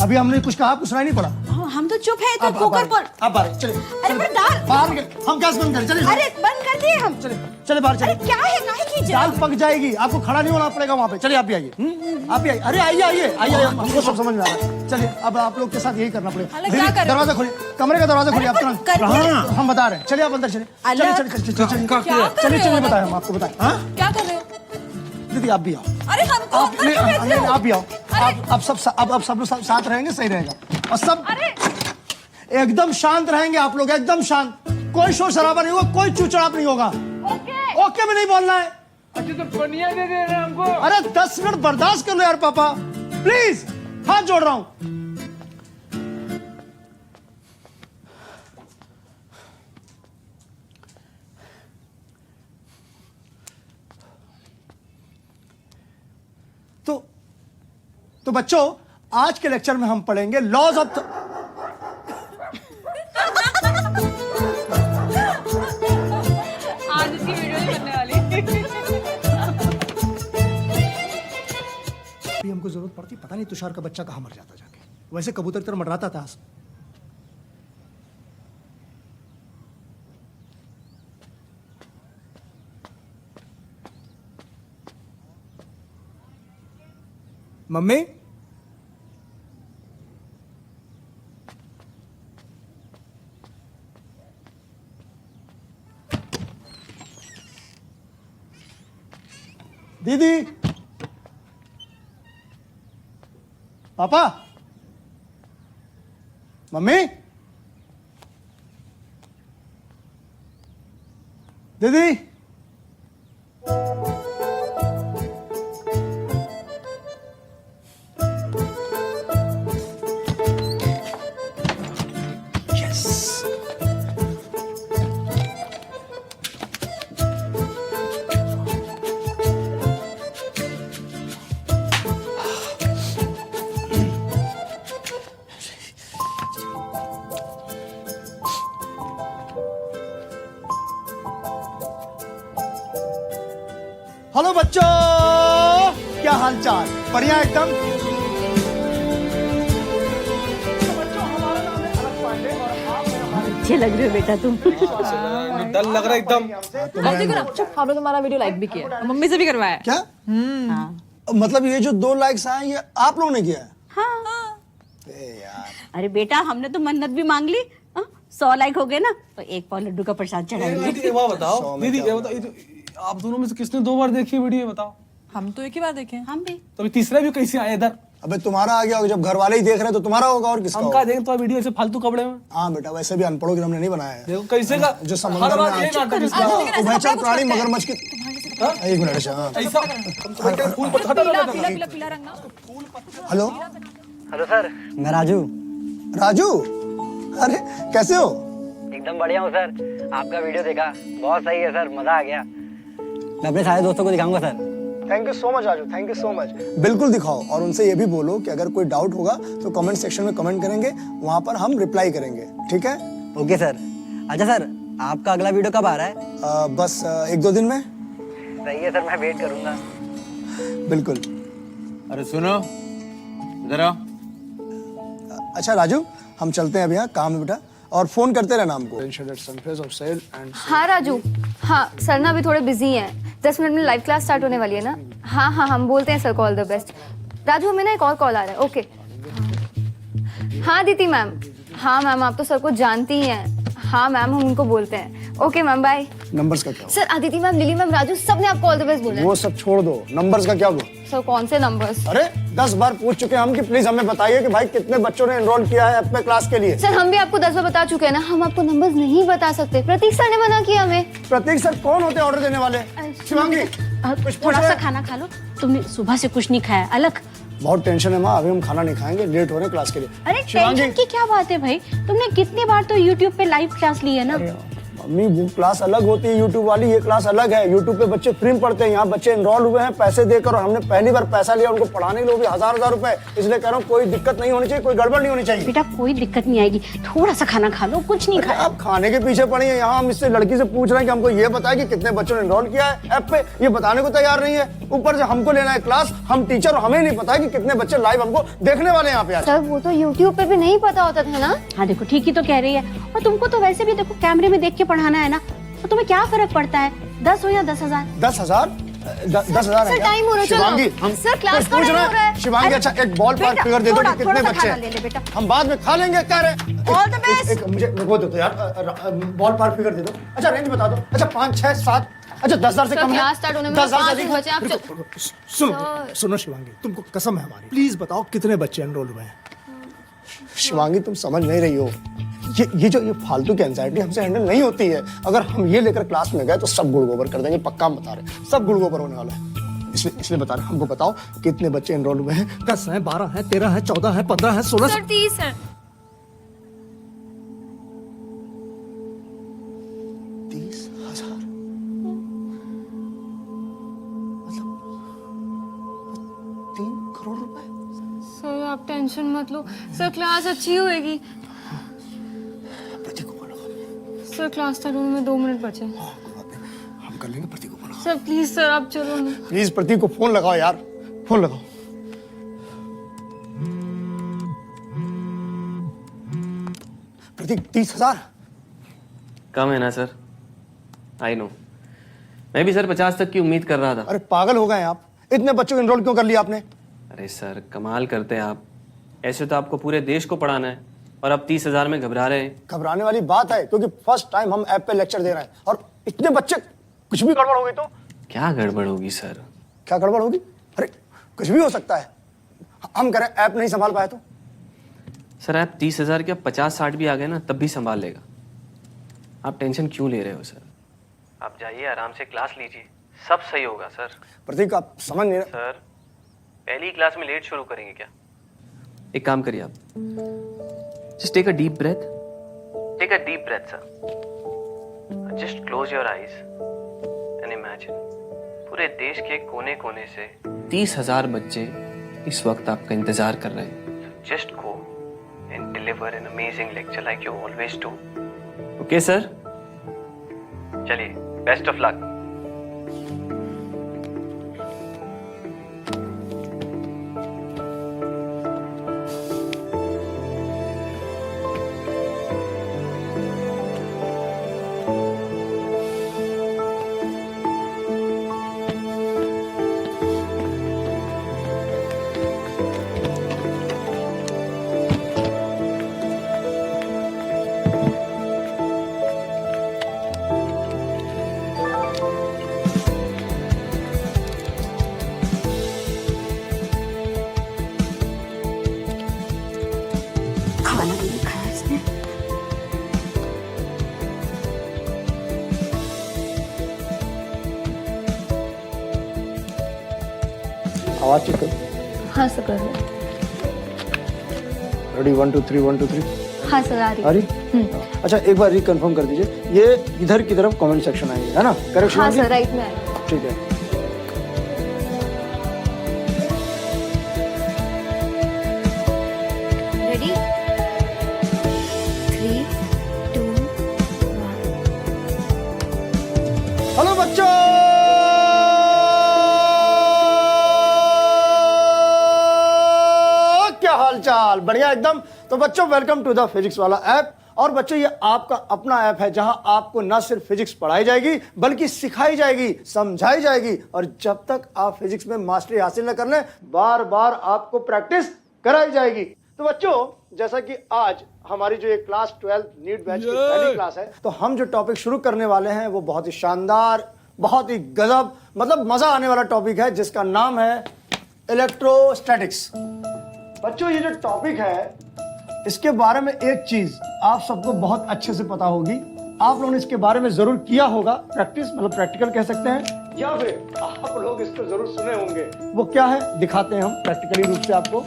अभी हमने कुछ कहा, आपको सुनाई नहीं पड़ा? हम तो चुप है, तो कुकर पर। अब बाहर चलिए। अरे पर दाल बाहर हम गैस बंद करें, चलिए। अरे बंद कर दिए हम। चलिए बाहर चलिए। क्या है, काहे की दाल पक जाएगी, आपको खड़ा नहीं होना पड़ेगा वहां पे। चलिए आप भी आइए, आप भी आइए। अरे आइए, हमको सब समझ में आ रहा है। चलिए अब आप लोग के साथ यही करना पड़ेगा। दरवाजा खोलिए, कमरे का दरवाजा खोलिए। आप तुरंत, हम बता रहे हैं। चलिए आप अंदर चलिए। चलिए बताएं, हम आपको बताएं। क्या कर रहे हो? दीदी आप भी आओ। अरे हमको आप भी आओ। आप सब लोग साथ रहेंगे, सही रहेगा। और सब एकदम शांत रहेंगे आप लोग, एकदम शांत। कोई शोर शराबा नहीं होगा, कोई चूचड़ाप नहीं होगा। ओके में नहीं बोलना है। अच्छा तो पनिया दे रहे हमको। अरे 10 मिनट बर्दाश्त कर लो यार पापा, प्लीज, हाथ जोड़ रहा हूं। तो बच्चों, आज के लेक्चर में हम पढ़ेंगे लॉज ऑफ आज इसकी वीडियो नहीं बनने वाली। अभी हमको जरूरत पड़ती, पता नहीं तुषार का बच्चा कहां मर जाता जाके। वैसे कबूतर की तरह मंडराता था। मम्मी, दीदी, पापा, मम्मी, दीदी, हेलो बच्चों, क्या हाल चाल? बढ़िया एकदम। अच्छे लग रहे हो बेटा तुम। डर लग रहा है एकदम। देखो ना, चुप, हमने तुम्हारा वीडियो लाइक भी किया, मम्मी से भी करवाया। क्या? मतलब ये जो 2 लाइक्स आए, ये आप लोगों ने किया है? हाँ। अरे बेटा, हमने तो मन्नत भी मांग ली। 100 लाइक हो गए ना, तो 1 पाव लड्डू का प्रसाद चढ़ाएंगे। दीदी ये बताओ, दीदी ये बताओ, आप दोनों में से किसने 2 बार देखी वीडियो, बताओ। हम तो एक ही बार देखे हैं। हम भी। तो तीसरा भी कैसे आया इधर? अबे तुम्हारा आ गया होगा, जब घर वाले ही देख रहे हैं तो तुम्हारा होगा, और किसका हम होगा? का देख तो वीडियो ऐसे फालतू कपड़े में। हाँ बेटा, वैसे भी अनपढ़ों के हमने नहीं बनाया है। देखो कैसे का जो समंदर में उभयचर प्राणी मगरमच्छ की। एक मिनट ऐसा फूल पीला पीला रंग ना। हेलो हेलो सर, मैं राजू। राजू, अरे कैसे हो? एकदम बढ़िया हूँ सर, आपका वीडियो देखा, बहुत सही है सर, मजा आ गया। मैं अपने सारे दोस्तों को दिखाऊंगा sir. Thank you so much Raju, thank you so much. बिल्कुल दिखाओ, और उनसे ये भी बोलो कि अगर कोई डाउट होगा तो कमेंट सेक्शन में कमेंट करेंगे, वहां पर हम रिप्लाई करेंगे, ठीक है? Okay sir. अच्छा सर, आपका अगला वीडियो कब आ रहा है? बस 1-2 दिन में। सही है सर, मैं वेट करूंगा। बिल्कुल। अरे सुनो, इधर आओ। अच्छा राजू, हम चलते हैं अभी, यहाँ काम है बेटा, और फोन करते रहना हमको। सरफेस ऑफ सेल एंड हाँ राजू, हाँ सर ना अभी थोड़े बिजी हैं, 10 मिनट में लाइव क्लास स्टार्ट होने वाली है ना। हाँ हाँ हम बोलते हैं सर को ऑल द बेस्ट। राजू हमें ना एक और कॉल आ रहा है। ओके हाँ दीदी मैम, हाँ मैम आप तो सर को जानती ही हैं। हाँ मैम हम उनको बोलते हैं। Okay ma'am bye. नंबर्स का क्या? Sir Aditi ma'am, lily ma'am, Raju सब ने आपको ऑल द बेस्ट बोला है। वो सब छोड़ दो, नंबर्स का क्या हुआ? सर कौन से नंबर्स? अरे 10 बार पूछ चुके हैं हम कि प्लीज हमें बताइए कि भाई कितने बच्चों ने एनरोल किया है अपने क्लास के लिए। सर हम भी आपको 10 बार बता चुके हैं ना, हम आपको नंबर्स नहीं बता सकते। प्रतीक सर ने मना किया हमें। प्रतीक सर कौन होते हैं ऑर्डर देने वाले? शिवांगी कुछ थोड़ा सा खाना खा लो, तुमने सुबह से कुछ नहीं खाया। अलग बहुत टेंशन है माँ, अभी हम खाना नहीं खाएंगे, लेट हो रहे हैं क्लास के लिए। अरे टेंशन की क्या बात है भाई, तुमने कितनी बार तो YouTube पे लाइव क्लास ली है ना। मम्मी वो क्लास अलग होती है यूट्यूब वाली, ये क्लास अलग है। यूट्यूब पे बच्चे फ्री में पढ़ते हैं, यहाँ बच्चे एनरोल हुए हैं पैसे देकर, और हमने पहली बार पैसा लिया उनको पढ़ाने के लिए भी 1000 रुपए। इसलिए कह रहा हूँ कोई दिक्कत नहीं होनी चाहिए, कोई गड़बड़ नहीं होनी चाहिए। बेटा कोई दिक्कत नहीं आएगी, थोड़ा सा खाना खा लो, कुछ नहीं खाया। आप खाने के पीछे पड़ी है, यहाँ हम इससे लड़की से पूछ रहे हैं कि हमको ये बताए कि कितने बच्चों ने एनरोल किया है ऐप पे, ये बताने को तैयार नहीं है। ऊपर से हमको लेना है क्लास, हम टीचर, हमें नहीं पता है कि कितने बच्चे लाइव हमको देखने वाले हैं यहाँ पे। सर वो तो YouTube पे भी नहीं पता होता था ना। हाँ देखो ठीक ही तो कह रही है, और तुमको तो वैसे भी देखो कैमरे में देख के पढ़ाना है ना, तो तुम्हें क्या फर्क पड़ता है 10 हो या 10,000? 10,000 10,000 है। टाइम हो रहा है, शिवांगी चलो। सर क्लास का टाइम हो रहा है। शिवांगी अच्छा एक बॉल पार्क फिगर दे दो कि कितने बच्चे हैं, हम बाद में खा लेंगे। कह रहे ऑल द बेस्ट। मुझे वो दे दो यार, बॉल पार्क फिगर दे दो। अच्छा रेंज बता दो। अच्छा 5, 6, 7, अच्छा 10,000 से कम है? क्लास स्टार्ट होने में 10,000 से 5 अधिक बचे आप। सुनो सुनो शिवांगी, तुमको कसम है हमारी, प्लीज बताओ कितने बच्चे एनरोल हुए हैं? शिवांगी तुम समझ नहीं रही हो, ये जो ये फालतू की एंजाइटी हमसे हैंडल नहीं होती है। अगर हम ये लेकर क्लास में गए तो सब गुड़ गोबर कर देंगे, पक्का हम बता रहे, सब गुड़ गोबर होने वाला है। इसलिए बता रहे, हमको बताओ कितने बच्चे एनरोल हुए हैं? 10 हैं, 12 हैं, 13 हैं, 14 हैं, 15 हैं, 16 सर 30 है। 30,000 मतलब 3 करोड़ रुपए। सर आप टेंशन मत लो, सर क्लास अच्छी होएगी। प्रतीक को बोलो। सर क्लास स्टार्ट होने में 2 मिनट बचे। हम कर लेंगे, प्रतीक को बोलो। सर प्लीज सर आप चलो ना। प्लीज प्रतीक को फोन लगाओ यार, फोन लगाओ। प्रतीक 30,000 कम है ना सर? आई नो, मैं भी सर 50 तक की उम्मीद कर रहा था। अरे पागल हो गए आप, इतने बच्चों को एनरोल क्यों कर लिया आपने? अरे सर कमाल करते हैं आप, ऐसे तो आपको पूरे देश को पढ़ाना है और अब 30,000 में घबरा रहे हैं। घबराने वाली बात है, क्योंकि फर्स्ट टाइम हम ऐप पे लेक्चर दे रहे हैं और इतने बच्चे, कुछ भी गड़बड़ हो गई तो? क्या गड़बड़ होगी सर? क्या गड़बड़ होगी? अरे कुछ भी हो सकता है, हम कह रहे हैं ऐप नहीं संभाल पाए तो? सर ऐप 30,000 क्या 50-60 भी आ गए ना तब भी संभाल लेगा। आप टेंशन क्यों ले रहे हो सर? आप जाइए आराम से क्लास लीजिए, सब सही होगा सर। प्रतीक आप समझ नहीं रहे। सर पहली क्लास में लेट शुरू करेंगे क्या? एक काम करिए आप, just take a deep breath, sir. Just close your eyes and imagine पूरे देश के कोने कोने से 30,000 बच्चे इस वक्त आपका इंतजार कर रहे हैं। Just go and deliver an amazing lecture like you always do. Okay sir, चलिए बेस्ट ऑफ लक। खाना भी नहीं खाया इसने। आवाज चेक करो। हाँ सर कर लो। रेडी 1 2 3 1 2 3। हाँ सर आ रही। अच्छा एक बार रिकन्फर्म कर दीजिए, ये इधर की तरफ कमेंट सेक्शन आएंगे है ना? करेक्ट? हाँ सर राइट में आएगा। ठीक है। रेडी 3 2 1। हेलो बच्चों, क्या हाल चाल? बढ़िया एकदम। तो बच्चों वेलकम टू द फिजिक्स वाला ऐप। और बच्चों ये आपका अपना ऐप है जहां आपको न सिर्फ फिजिक्स पढ़ाई जाएगी बल्कि सिखाई जाएगी, समझाई जाएगी, और जब तक आप फिजिक्स में मास्टरी हासिल न कर लें बार बार आपको प्रैक्टिस कराई जाएगी। तो बच्चों जैसा कि आज हमारी जो ये क्लास 12 नीट बैच की पहली क्लास है, तो हम जो टॉपिक शुरू करने वाले हैं वो बहुत ही शानदार, बहुत ही गजब, मतलब मजा आने वाला टॉपिक है जिसका नाम है इलेक्ट्रोस्टैटिक्स। बच्चों ये जो टॉपिक है इसके बारे में एक चीज आप सबको बहुत अच्छे से पता होगी, आप लोगों ने इसके बारे में जरूर किया होगा प्रैक्टिस, मतलब प्रैक्टिकल कह सकते हैं, या फिर आप लोग इसको जरूर सुने होंगे। वो क्या है दिखाते हैं हम प्रैक्टिकली रूप से आपको,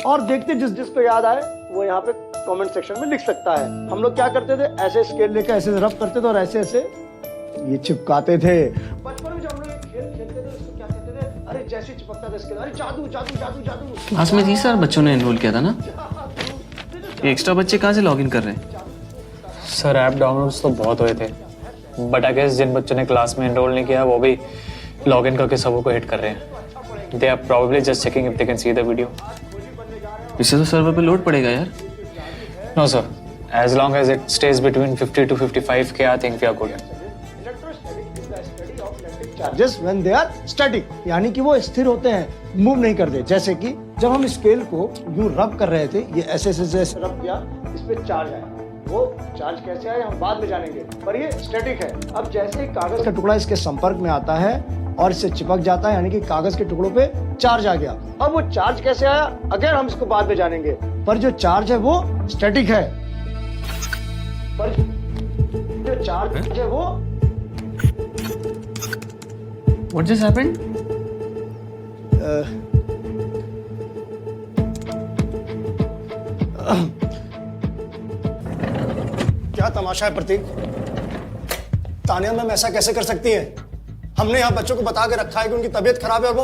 और देखते जिसको याद आए वो यहाँ पे कमेंट सेक्शन में लिख सकता है। हम लोग क्या करते थे, ऐसे स्केल लेकर ऐसे रब करते थे और ऐसे ऐसे ये चिपकाते थे। बचपन में जब हम लोग खेल खेलते थे उसको क्या कहते थे, अरे जैसे चिपकता था स्केल, अरे जादू जादू जादू जादू। क्लास में 30 बच्चों ने एनरोल किया था ना, ये एक्स्ट्रा बच्चे कहाँ से लॉगिन कर रहे हैं? सर ऐप डाउनलोड्स तो बहुत हुए थे, बट आई गेस जिन बच्चों ने क्लास में एनरोल नहीं किया वो भी लॉगिन करके सबों को हिट कर रहे हैं। They are probably just checking if they can see the video. इससे तो सर्वर पे लोड पड़ेगा यार। No sir, as long as it stays between 50 to 55K I think we are good. Charges when they are static, यानी कि वो स्थिर होते हैं, मूव नहीं करते। जैसे कि जब हम स्केल को यूं रब कर रहे थे, ये ऐसे ऐसे रब किया, इस पे चार्ज आया, वो चार्ज कैसे आए हम बाद में जानेंगे, पर ये स्टैटिक है। अब जैसे ही कागज का टुकड़ा इसके संपर्क में आता है और इससे चिपक जाता है, यानी कि कागज के टुकड़ों पे चार्ज आ गया। अब वो चार्ज कैसे आया अगर हम इसको बाद में जानेंगे, पर जो चार्ज है वो स्टैटिक है, पर जो चार्ज है वो What just happened? क्या तमाशा है प्रतीक, तानिया मैम ऐसा कैसे कर सकती हैं? हमने यहाँ बच्चों को बता के रखा है कि उनकी तबीयत खराब है और वो,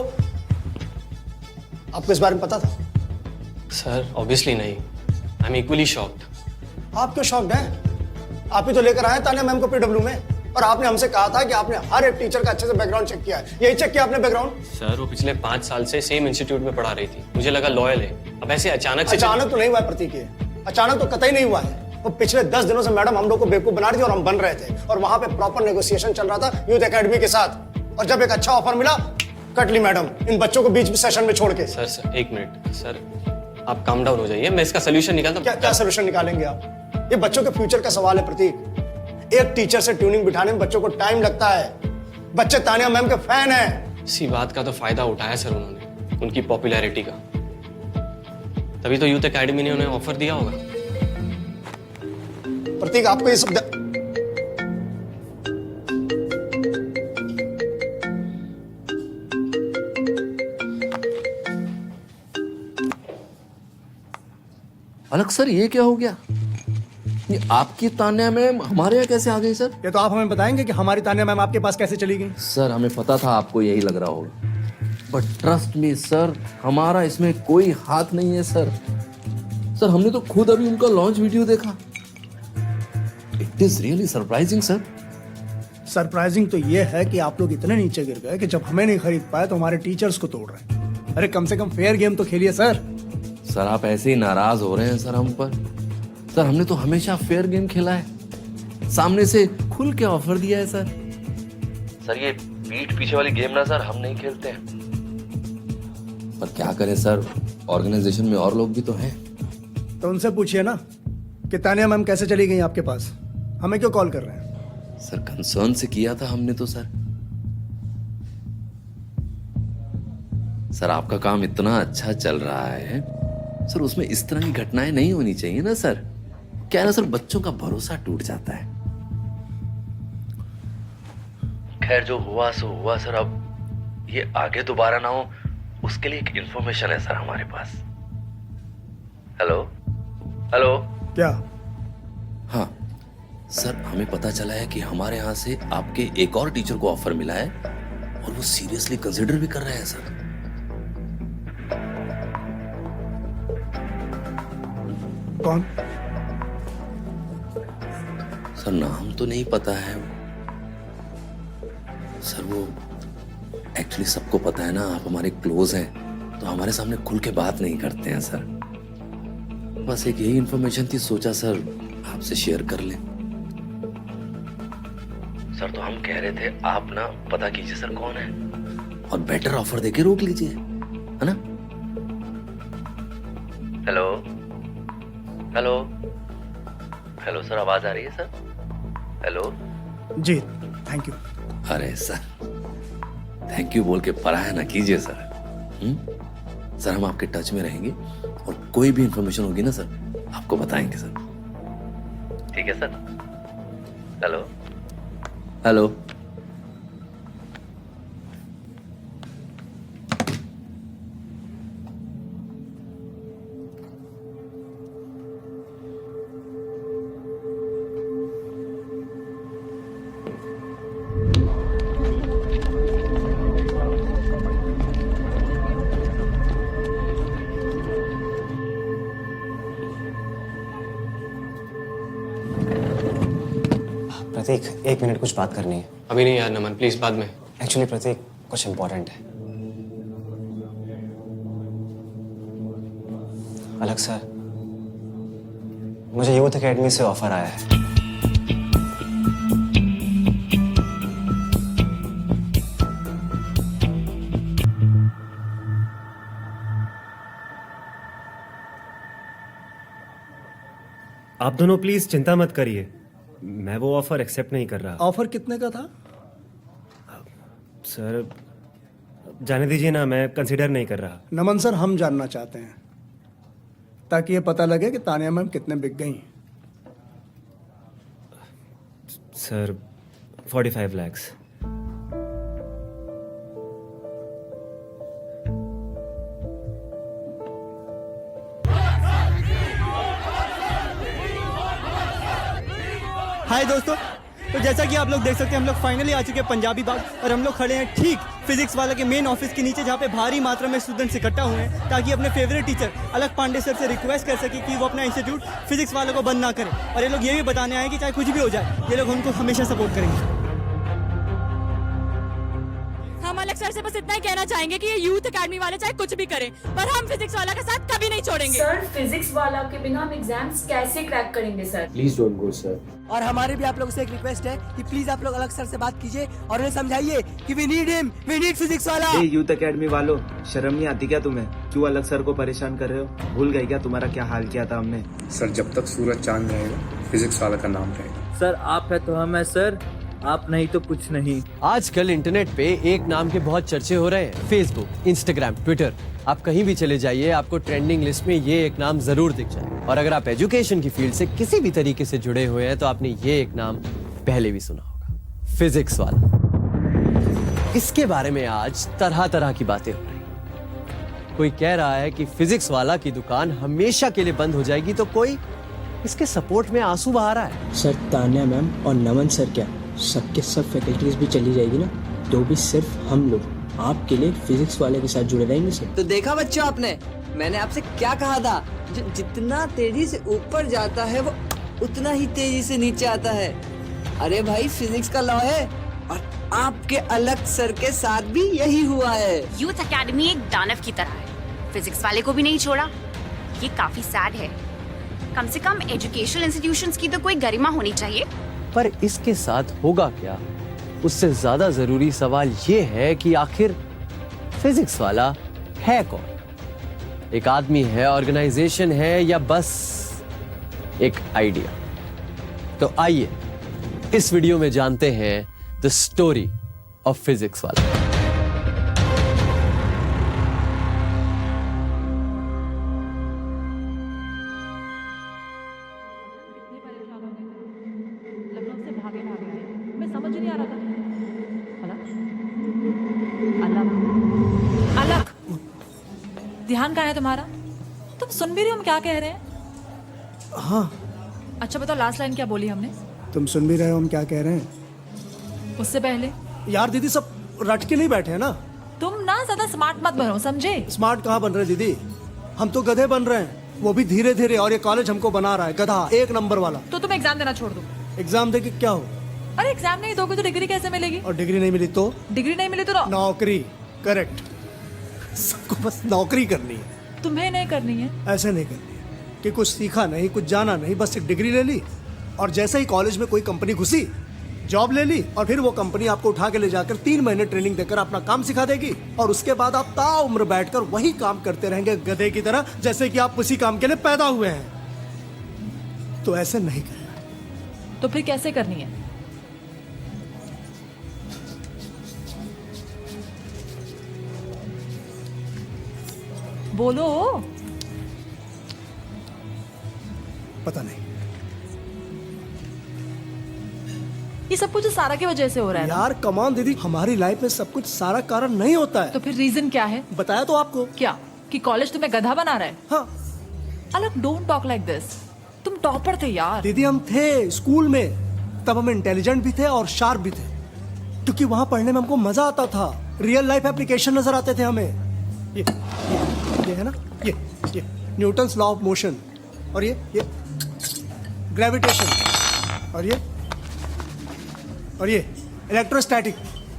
आपको इस बारे में पता था? सर ऑब्वियसली नहीं, आई एम इक्वली शॉक्ड। आप क्यों शॉक्ड हैं? आप ही तो लेकर आए तानिया मैम को पीडब्ल्यू में, और आपने हमसे कहा था कि आपने हर एक टीचर का अच्छे से बैकग्राउंड चेक किया है। यही चेक किया आपने बैकग्राउंड? सर वो पिछले 5 साल से सेम इंस्टीट्यूट में पढ़ा रही थी, मुझे लगा लॉयल है। अब ऐसे अचानक से अचानक तो नहीं हुआ है प्रतीक, ये अचानक तो कतई नहीं हुआ है। वो पिछले 10 दिनों से मैडम हम लोग को बेवकूफ बना रही थी और हम बन रहे थे, और वहां पे प्रॉपर नेगोशिएशन चल रहा था यूथ एकेडमी के साथ, और जब एक अच्छा ऑफर मिला कट ली मैडम इन बच्चों को बीच में सेशन में छोड़ के। सर एक मिनट सर, आप काम डाउन हो जाइए, मैं इसका सोल्यूशन निकालता हूं। क्या सोल्यूशन निकालेंगे आप? ये बच्चों के फ्यूचर का सवाल है प्रतीक। एक टीचर से ट्यूनिंग बिठाने में बच्चों को टाइम लगता है, बच्चे तानिया मैम के फैन हैं। इसी बात का तो फायदा उठाया सर उन्होंने, उनकी पॉपुलैरिटी का, तभी तो यूथ एकेडमी ने उन्हें ऑफर दिया होगा। प्रतीक आपको ये सब अलग सर ये क्या हो गया? ये आपकी तान्या मैम हमारे यहाँ कैसे आ गई सर? ये तो आप हमें बताएंगे कि हमारी तान्या मैम आपके पास कैसे चली गई? सर हमें पता था आपको यही लग रहा होगा, बट ट्रस्ट मी सर, हमारा इसमें कोई हाथ नहीं है सर। सर हमने तो खुद अभी उनका लॉन्च वीडियो देखा, it is really surprising sir. Surprising तो ये है कि आप लोग इतने नीचे गिर गए कि जब हमें नहीं खरीद पाए तो हमारे टीचर्स को तोड़ रहे हैं। अरे कम से कम फेयर गेम तो खेलिए सर। सर आप ऐसे ही नाराज हो रहे हैं सर हम पर। सर हमने तो हमेशा फेयर गेम खेला है, सामने से खुल के ऑफर दिया है सर। सर ये पीठ पीछे वाली गेम ना सर हम नहीं खेलते हैं, पर क्या करें सर, ऑर्गेनाइजेशन में और लोग भी तो हैं। तो उनसे पूछिए ना कि तानिया मैम कैसे चली गई आपके पास, हमें क्यों कॉल कर रहे हैं? सर कंसर्न से किया था हमने तो सर। सर आपका काम इतना अच्छा चल रहा है सर, उसमें इस तरह की घटनाएं नहीं होनी चाहिए ना सर। क्या है ना सर, बच्चों का भरोसा टूट जाता है। खैर जो हुआ सो हुआ सर, अब ये आगे दोबारा ना हो उसके लिए एक इंफॉर्मेशन है सर हमारे पास। हेलो हेलो क्या? हाँ सर हमें पता चला है कि हमारे यहाँ से आपके एक और टीचर को ऑफर मिला है और वो सीरियसली कंसिडर भी कर रहे हैं सर। कौन? सर नाम तो नहीं पता है सर, वो एक्चुअली सबको पता है ना आप हमारे क्लोज हैं, तो हमारे सामने खुल के बात नहीं करते हैं सर। बस एक यही इन्फॉर्मेशन थी, सोचा सर आपसे शेयर कर लें। सर तो हम कह रहे थे आप ना पता कीजिए सर कौन है और बेटर ऑफर देके रोक लीजिए, है ना? हेलो हेलो हेलो सर, आवाज आ रही है सर? हेलो जी, थैंक यू। अरे सर थैंक यू बोल के पराया ना कीजिए सर। सर हम आपके टच में रहेंगे और कोई भी इंफॉर्मेशन होगी ना सर आपको बताएंगे सर। ठीक है सर? हेलो हेलो प्रतीक, 1 मिनट कुछ बात करनी है। अभी नहीं यार नमन, प्लीज बाद में। एक्चुअली प्रतीक कुछ इम्पोर्टेंट है। अलग सर, मुझे यूथ एकेडमी से ऑफर आया है। आप दोनों प्लीज चिंता मत करिए, मैं वो ऑफर एक्सेप्ट नहीं कर रहा। ऑफर कितने का था? सर जाने दीजिए ना, मैं कंसीडर नहीं कर रहा। नमन सर, हम जानना चाहते हैं ताकि ये पता लगे कि तानिया मैम कितने बिक गई। सर 45 लाख। हाय दोस्तों, तो जैसा कि आप लोग देख सकते हैं हम लोग फाइनली आ चुके हैं पंजाबी बाग और हम लोग खड़े हैं ठीक फिजिक्स वाला के मेन ऑफिस के नीचे, जहाँ पे भारी मात्रा में स्टूडेंट्स इकट्ठा हुए हैं ताकि अपने फेवरेट टीचर अलक पांडे सर से रिक्वेस्ट कर सके कि वो अपना इंस्टीट्यूट फिजिक्स वालों को बंद ना करें। और ये लोग ये भी बताने आए कि चाहे कुछ भी हो जाए ये लोग उनको हमेशा सपोर्ट करेंगे। हम अलग सर से बस इतना ही कहना चाहेंगे कि ये यूथ एकेडमी वाले चाहे कुछ भी करें, पर हम फिजिक्स वाला का साथ कभी नहीं छोड़ेंगे। सर, फिजिक्स वाला के बिना हम एग्जाम्स कैसे क्रैक करेंगे sir? Please don't go sir. और हमारे भी आप लोगों से एक रिक्वेस्ट है कि प्लीज आप लोग अलग सर से बात कीजिए और उन्हें समझाइए कि we need him, we need physics वाला। ए यूथ एकेडमी वालों, शर्म नहीं आती क्या तुम्हें? क्यों अलग सर को परेशान कर रहे हो? भूल गए क्या तुम्हारा क्या हाल किया था हमने? सर जब तक सूरज चांद रहेगा फिजिक्स वाला का नाम रहेगा। सर आप है तो हम है सर, आप नहीं तो कुछ नहीं। आजकल इंटरनेट पे एक नाम के बहुत चर्चे हो रहे हैं, फेसबुक, इंस्टाग्राम, ट्विटर। आप कहीं भी चले जाइए आपको ट्रेंडिंग लिस्ट में ये एक नाम जरूर दिख जाए। और अगर आप एजुकेशन की फील्ड से किसी भी तरीके से जुड़े हुए हैं तो आपने ये एक नाम पहले भी सुना होगा, फिजिक्स वाला। इसके बारे में आज तरह तरह की बातें हो रही हैं। कोई कह रहा है कि फिजिक्स वाला की दुकान हमेशा के लिए बंद हो जाएगी, तो कोई इसके सपोर्ट में आंसू बहा रहा है। सर तान्या मैम और नमन सर क्या सबके सब फैकल्टीज भी चली जाएगी ना, तो भी सिर्फ हम लोग आपके लिए फिजिक्स वाले के साथ जुड़े रहेंगे सर। तो देखा बच्चों आपने, मैंने आपसे क्या कहा था, जितना तेजी से ऊपर जाता है वो उतना ही तेजी से नीचे आता है। अरे भाई फिजिक्स का लॉ है और आपके अलग सर के साथ भी यही हुआ है। यूथ एकेडमी एक दानव की तरह है, फिजिक्स वाले को भी नहीं छोड़ा। ये काफी सैड है। कम से कम एजुकेशनल इंस्टीट्यूशंस की तो कोई गरिमा होनी चाहिए। पर इसके साथ होगा क्या, उससे ज्यादा जरूरी सवाल ये है कि आखिर फिजिक्स वाला है कौन? एक आदमी है, ऑर्गेनाइजेशन है, या बस एक आइडिया? तो आइए इस वीडियो में जानते हैं द स्टोरी ऑफ फिजिक्स वाला। अलग ध्यान कहाँ है तुम्हारा? तुम सुन भी रहे हो हम क्या कह रहे हैं? हाँ। अच्छा बताओ लास्ट लाइन क्या बोली हमने? तुम सुन भी रहे हो हम क्या कह रहे हैं? उससे पहले यार दीदी, सब रट के नहीं बैठे हैं ना। तुम ना ज्यादा स्मार्ट मत बनो, समझे? स्मार्ट कहाँ बन रहे दीदी, हम तो गधे बन रहे हैं, वो भी धीरे धीरे। और ये कॉलेज हमको बना रहा है गधा, 1 नंबर वाला। तो तुम एग्जाम देना छोड़ दो। एग्जाम दे के क्या हो? अरे एग्जाम नहीं दोगे तो डिग्री कैसे मिलेगी? और डिग्री नहीं मिली तो? डिग्री नहीं मिली तो नौकरी। करेक्ट, सबको बस नौकरी करनी है। तुम्हें नहीं करनी है। ऐसे नहीं करनी है कि कुछ सीखा नहीं, कुछ जाना नहीं, बस एक डिग्री ले ली और जैसे ही कॉलेज में कोई कंपनी घुसी, जॉब ले ली, और फिर वो कंपनी आपको उठा के ले जाकर 3 महीने ट्रेनिंग देकर अपना काम सिखा देगी, और उसके बाद आप ताउम्र बैठकर वही काम करते रहेंगे गधे की तरह, जैसे कि आप उसी काम के लिए पैदा हुए हैं। तो ऐसे नहीं करें। तो फिर कैसे करनी है? बोलो। पता नहीं, ये सब कुछ सारा की वजह से हो रहा है। यार कमान दीदी, हमारी लाइफ में सब कुछ सारा कारण नहीं होता है। तो फिर रीजन क्या है? बताया तो आपको। क्या? कि कॉलेज तुम्हें गधा बना रहा है? हाँ। अलग, डोंट टॉक लाइक दिस। तुम टॉपर थे यार। दीदी हम थे स्कूल में, तब हम इंटेलिजेंट भी थे और शार्प भी थे, क्योंकि वहां पढ़ने में हमको मजा आता था। रियल लाइफ एप्लीकेशन नजर आते थे हमें। ये है ना, ये न्यूटन्स लॉ ऑफ मोशन, और ये ग्रेविटेशन, और ये इलेक्ट्रोस्टैटिक।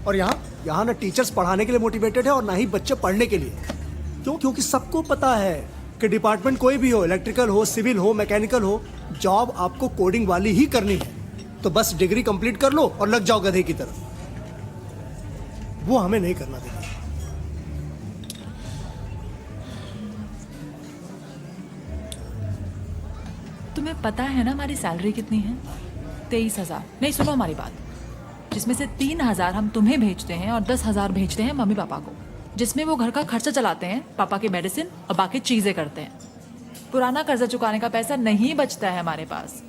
और यहाँ ना टीचर्स पढ़ाने के लिए मोटिवेटेड है और ना ही बच्चे पढ़ने के लिए। क्यों? क्योंकि सबको पता है कि डिपार्टमेंट कोई भी हो, इलेक्ट्रिकल हो, सिविल हो, मैकेनिकल हो, जॉब आपको कोडिंग वाली ही करनी है। तो बस डिग्री कंप्लीट कर लो और लग जाओ गधे की तरह। वो हमें नहीं करना देगा। तुम्हें पता है ना हमारी सैलरी कितनी है? 23,000। नहीं, सुनो हमारी बात। जिसमें से 3,000 हम तुम्हें भेजते हैं और 10,000 भेजते हैं मम्मी पापा को, जिसमें वो घर का खर्चा चलाते हैं, पापा के मेडिसिन और बाकी चीजें करते हैं। पुराना कर्जा चुकाने का पैसा नहीं बचता है हमारे पास।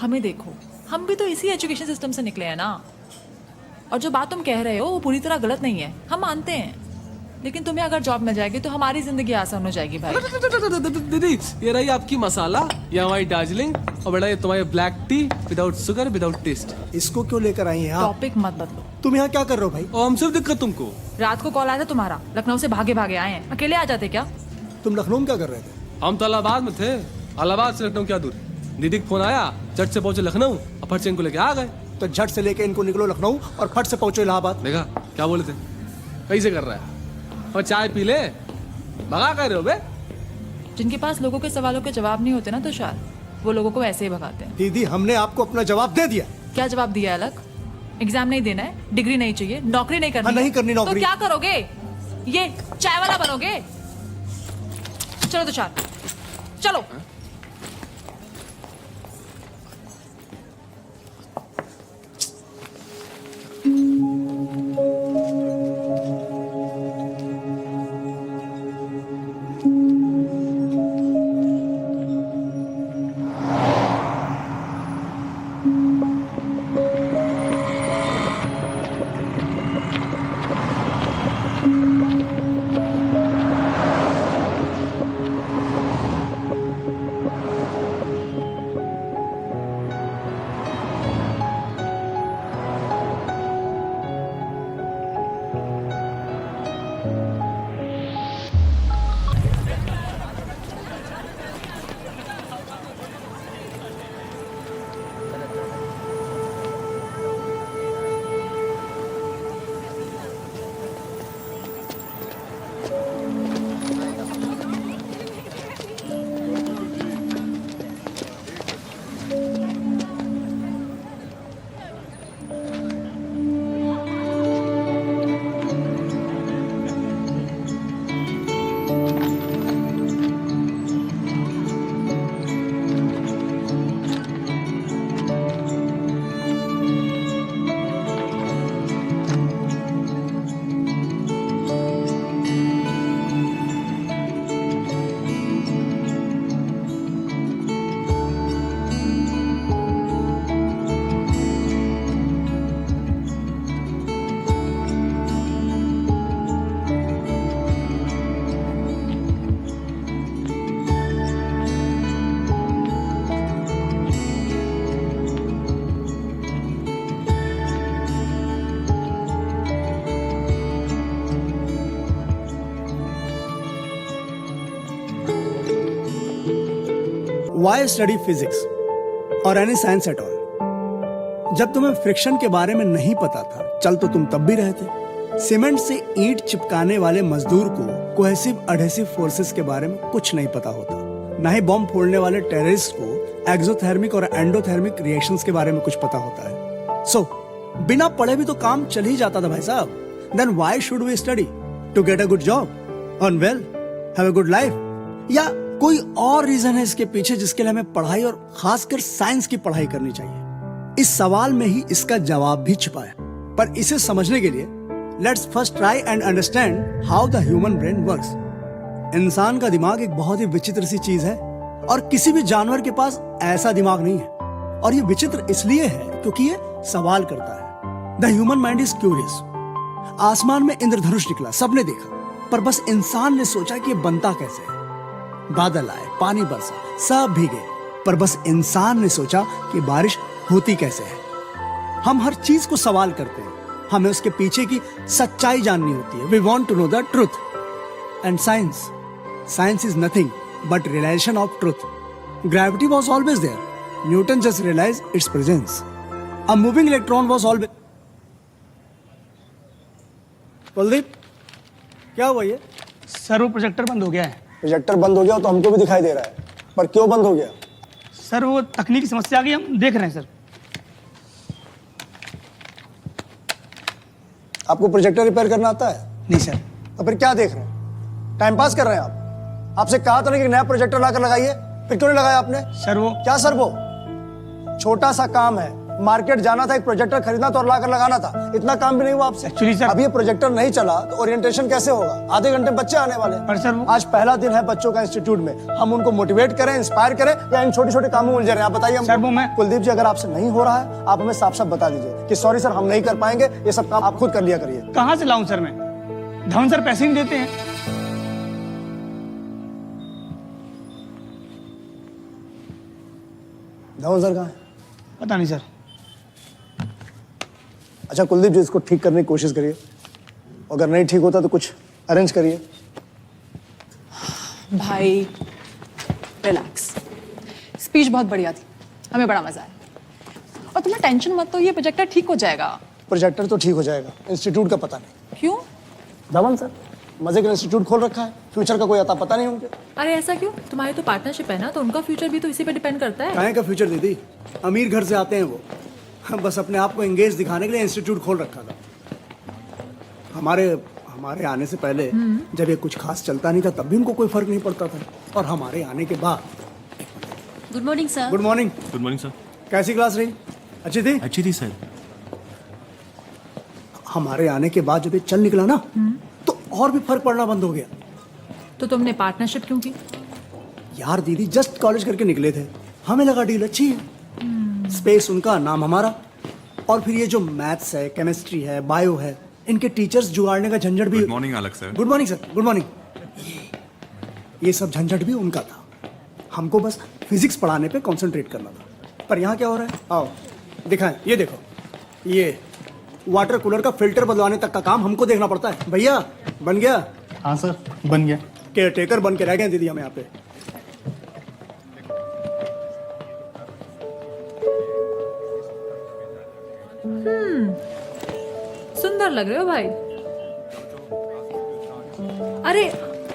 हमें देखो, हम भी तो इसी एजुकेशन सिस्टम से निकले हैं ना। और जो बात तुम कह रहे हो वो पूरी तरह गलत नहीं है, हम मानते हैं। लेकिन तुम्हें अगर जॉब मिल जाएगी तो हमारी जिंदगी आसान हो जाएगी भाई। दीदी ये रही आपकी मसाला, ये हमारी दार्जिलिंग, और बेटा ये तुम्हारी black tea without sugar without taste. इसको क्यों लेकर आई हैं आप? टॉपिक मत बदलो। तुम यहाँ क्या कर रहे हो भाई? और हम सिर्फ दिक्कत तुमको। रात को कॉल आया था तुम्हारा, लखनऊ से भागे भागे आए हैं। अकेले आ जाते क्या? तुम लखनऊ में क्या कर रहे थे? हम तो इलाहाबाद में थे। इलाहाबाद से लखनऊ क्या दूर। दीदी का फोन आया, झट से पहुंचे लखनऊ और फट से इनको लेके आ गए। तो झट से लेके इनको निकलो लखनऊ और फट से पहुंचो इलाहाबाद। देखा क्या बोले थे? कैसे कर रहा है? और चाय पी ले, भगा कर रहे हो बे। जिनके पास लोगों के सवालों के जवाब नहीं होते ना तुषार, वो लोगों को ऐसे ही भगाते हैं। दीदी हमने आपको अपना जवाब दे दिया। क्या जवाब दिया है? अलग एग्जाम नहीं देना है, डिग्री नहीं चाहिए, नौकरी नहीं करनी। नहीं करनी नौकरी। तो क्या करोगे? ये चाय वाला बनोगे? चलो तुषार चलो। Why study physics और एनी साइंस एट ऑल? जब तुम्हें फ्रिक्शन के बारे में नहीं पता था, चल तो तुम तब भी रहे थे। सीमेंट से ईंट चिपकाने वाले मजदूर को कोहेसिव एडहेसिव फोर्सेस के बारे में कुछ नहीं पता होता। ना ही बॉम्ब फोड़ने वाले टेररिस्ट को एक्सोथर्मिक और एंडोथर्मिक रिएक्शंस के बारे में कुछ पता होता है। सो बिना पढ़े भी तो काम चल ही जाता था भाई साहब। Then why should we study? To get a good job, earn well, have a good life, या कोई और रीजन है इसके पीछे जिसके लिए हमें पढ़ाई और खासकर साइंस की पढ़ाई करनी चाहिए? इस सवाल में ही इसका जवाब भी छिपा है। पर इसे समझने के लिए let's first try and understand how the human brain works. इंसान का दिमाग एक बहुत ही विचित्र सी चीज है और किसी भी जानवर के पास ऐसा दिमाग नहीं है। और ये विचित्र इसलिए है क्योंकि ये सवाल करता है। The human mind is curious. आसमान में इंद्रधनुष निकला, सबने देखा, पर बस इंसान ने सोचा कि ये बनता कैसे है। बादल आए, पानी बरसा, सब भीगे, पर बस इंसान ने सोचा कि बारिश होती कैसे है। हम हर चीज को सवाल करते हैं, हमें उसके पीछे की सच्चाई जाननी होती है। We want to know the truth. And science is nothing but realization of truth. Gravity was always there. Newton just realized its presence. A moving electron was always. Kuldeep, क्या हुआ ये? सर वो प्रोजेक्टर बंद हो गया है। प्रोजेक्टर बंद हो गया तो हमको भी दिखाई दे रहा है, पर क्यों बंद हो गया? सर वो तकनीकी समस्या आ गई, हम देख रहे हैं सर। आपको प्रोजेक्टर रिपेयर करना आता है? नहीं सर। तो फिर क्या देख रहे हैं? टाइम पास कर रहे हैं आप? आपसे कहा था ना कि नया प्रोजेक्टर लाकर लगाइए, फिर क्यों नहीं लगाया आपने? सर वो क्या सर वो? छोटा सा काम है, मार्केट जाना था, एक प्रोजेक्टर खरीदना था और लाकर लगाना था। इतना काम भी नहीं हुआ आपसे। एक्चुअली सर अब ये प्रोजेक्टर नहीं चला तो ओरिएंटेशन कैसे होगा? आधे घंटे बच्चे आने वाले। पर सर वो आज पहला दिन है बच्चों का इंस्टीट्यूट में, हम उनको मोटिवेट करें, इंस्पायर करें, या इन छोटे छोटे कामों में उलझे रहे हैं? आप बताइए सर। वो मैं कुलदीप जी, अगर आपसे नहीं हो रहा है आप हमें साफ साफ बता दीजिए कि सॉरी सर, हम नहीं कर पाएंगे, ये सब काम आप खुद कर लिया करिए। कहाँ से लाऊं सर मैं? धवन सर पैसे नहीं देते हैं। धवन सर कहाँ है? पता नहीं सर। अच्छा कुलदीप जी, इसको ठीक करने की कोशिश करिए, अगर नहीं ठीक होता तो कुछ अरेंज करिए। भाई रिलैक्स, स्पीच बहुत बढ़िया थी, हमें बड़ा मजा आया। और तुम्हें टेंशन मत, तो ये प्रोजेक्टर ठीक हो जाएगा। प्रोजेक्टर तो ठीक हो जाएगा, इंस्टीट्यूट का पता नहीं। क्यों? धवन सर मजे का इंस्टीट्यूट खोल रखा है, फ्यूचर का कोई आता पता नहीं उनके। अरे ऐसा क्यों? तुम्हारी तो पार्टनरशिप है ना, तो उनका फ्यूचर भी तो इसी पे डिपेंड करता है। काहे का फ्यूचर दीदी, अमीर घर से आते हैं वो, हम बस अपने आप को एंगेज दिखाने के लिए इंस्टीट्यूट खोल रखा था। हमारे आने से पहले जब ये कुछ खास चलता नहीं था तब भी उनको कोई फर्क नहीं पड़ता था, और हमारे आने के बाद। Good morning sir. Good morning. Good morning sir. कैसी क्लास रही? अच्छी थी? अच्छी थी सर। हमारे आने के बाद जब ये चल निकला ना तो और भी फर्क पड़ना बंद हो गया। तो तुमने पार्टनरशिप क्यों की? यार दीदी, जस्ट कॉलेज करके निकले थे, हमें लगा डील अच्छी है। स्पेस उनका, नाम हमारा, और फिर ये जो मैथ्स है, केमिस्ट्री है, बायो है, इनके टीचर्स जुगाड़ने का झंझट भी। गुड मॉर्निंग अलग sir. Good morning sir. Good morning. ये सब झंझट भी उनका था, हमको बस फिजिक्स पढ़ाने पे कंसंट्रेट करना था। पर यहाँ क्या हो रहा है? आओ दिखाएं, ये देखो, ये वाटर कूलर का फिल्टर बदलवाने तक का काम हमको देखना पड़ता है। भैया बन गया? हाँ सर बन गया। केयर टेकर बन के रह गए दीदी हम यहाँ पे। सुंदर लग रहे हो भाई। अरे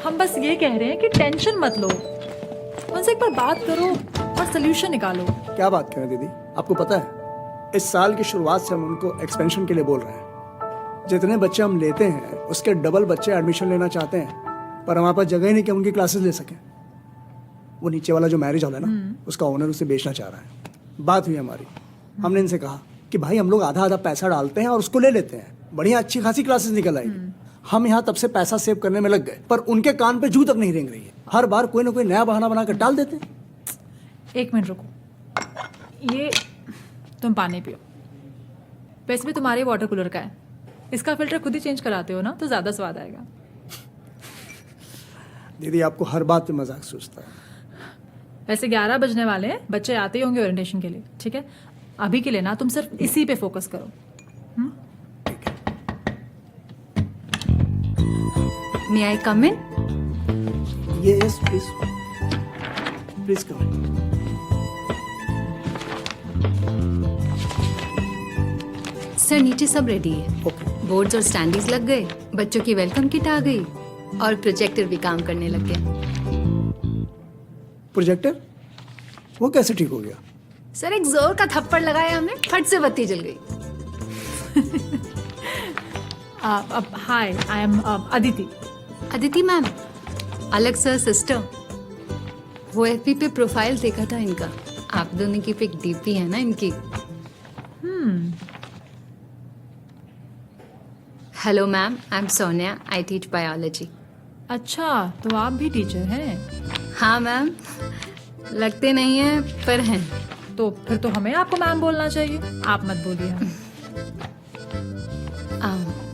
हम बस ये कह रहे हैं कि टेंशन मत लो, उनसे एक बार बात करो और सोल्यूशन निकालो। क्या बात करें दीदी, आपको पता है इस साल की शुरुआत से हम उनको एक्सपेंशन के लिए बोल रहे हैं। जितने बच्चे हम लेते हैं उसके डबल बच्चे एडमिशन लेना चाहते हैं, पर हमारे पास जगह ही नहीं कि उनकी क्लासेस ले सकें। वो नीचे वाला जो मैरिज हॉल है ना, उसका ओनर उसे बेचना चाह रहा है। बात हुई हमारी, हमने इनसे कहा कि भाई हम लोग आधा आधा पैसा डालते हैं और उसको ले लेते हैं, बढ़िया अच्छी खासी क्लासेस निकल आएगी। हम यहाँ तब से पैसा सेव करने में लग गए, पर उनके कान पे जू तक नहीं रेंग रही है। हर बार कोई ना कोई नया बहाना बनाकर डाल देते हैं। एक मिनट रुको, ये तुम पानी पियो। वैसे भी तुम्हारे वाटर कूलर का है, इसका फिल्टर खुद ही चेंज कराते हो ना, तो ज्यादा स्वाद आएगा। दीदी आपको हर बात पे मजाक सोचता है। वैसे 11 बजने वाले हैं, बच्चे आते ही होंगे ओरिएंटेशन के लिए, ठीक है? अभी के लिए ना तुम सिर्फ इसी पे फोकस करो। May I come in? Yes, please. Please come in. Sir नीचे सब रेडी है। बोर्ड्स और स्टैंडीज लग गए, बच्चों की वेलकम किट आ गई और प्रोजेक्टर भी काम करने लग गया। प्रोजेक्टर? वो कैसे ठीक हो गया? सर एक जोर का थप्पड़ लगाया हमने, फट से बत्ती जल गई। Hi, I am Aditi. Aditi ma'am, अलग सर सिस्टर। वो एफबी पे प्रोफाइल देखा था इनका, आप दोनों की पिक डीपी है ना इनकी। Hello ma'am, I am Sonia, I teach biology. अच्छा, तो आप भी टीचर हैं? हाँ मैम, लगते नहीं हैं पर हैं। तो फिर तो हमें आपको मैम बोलना चाहिए, आप मत बोलिए।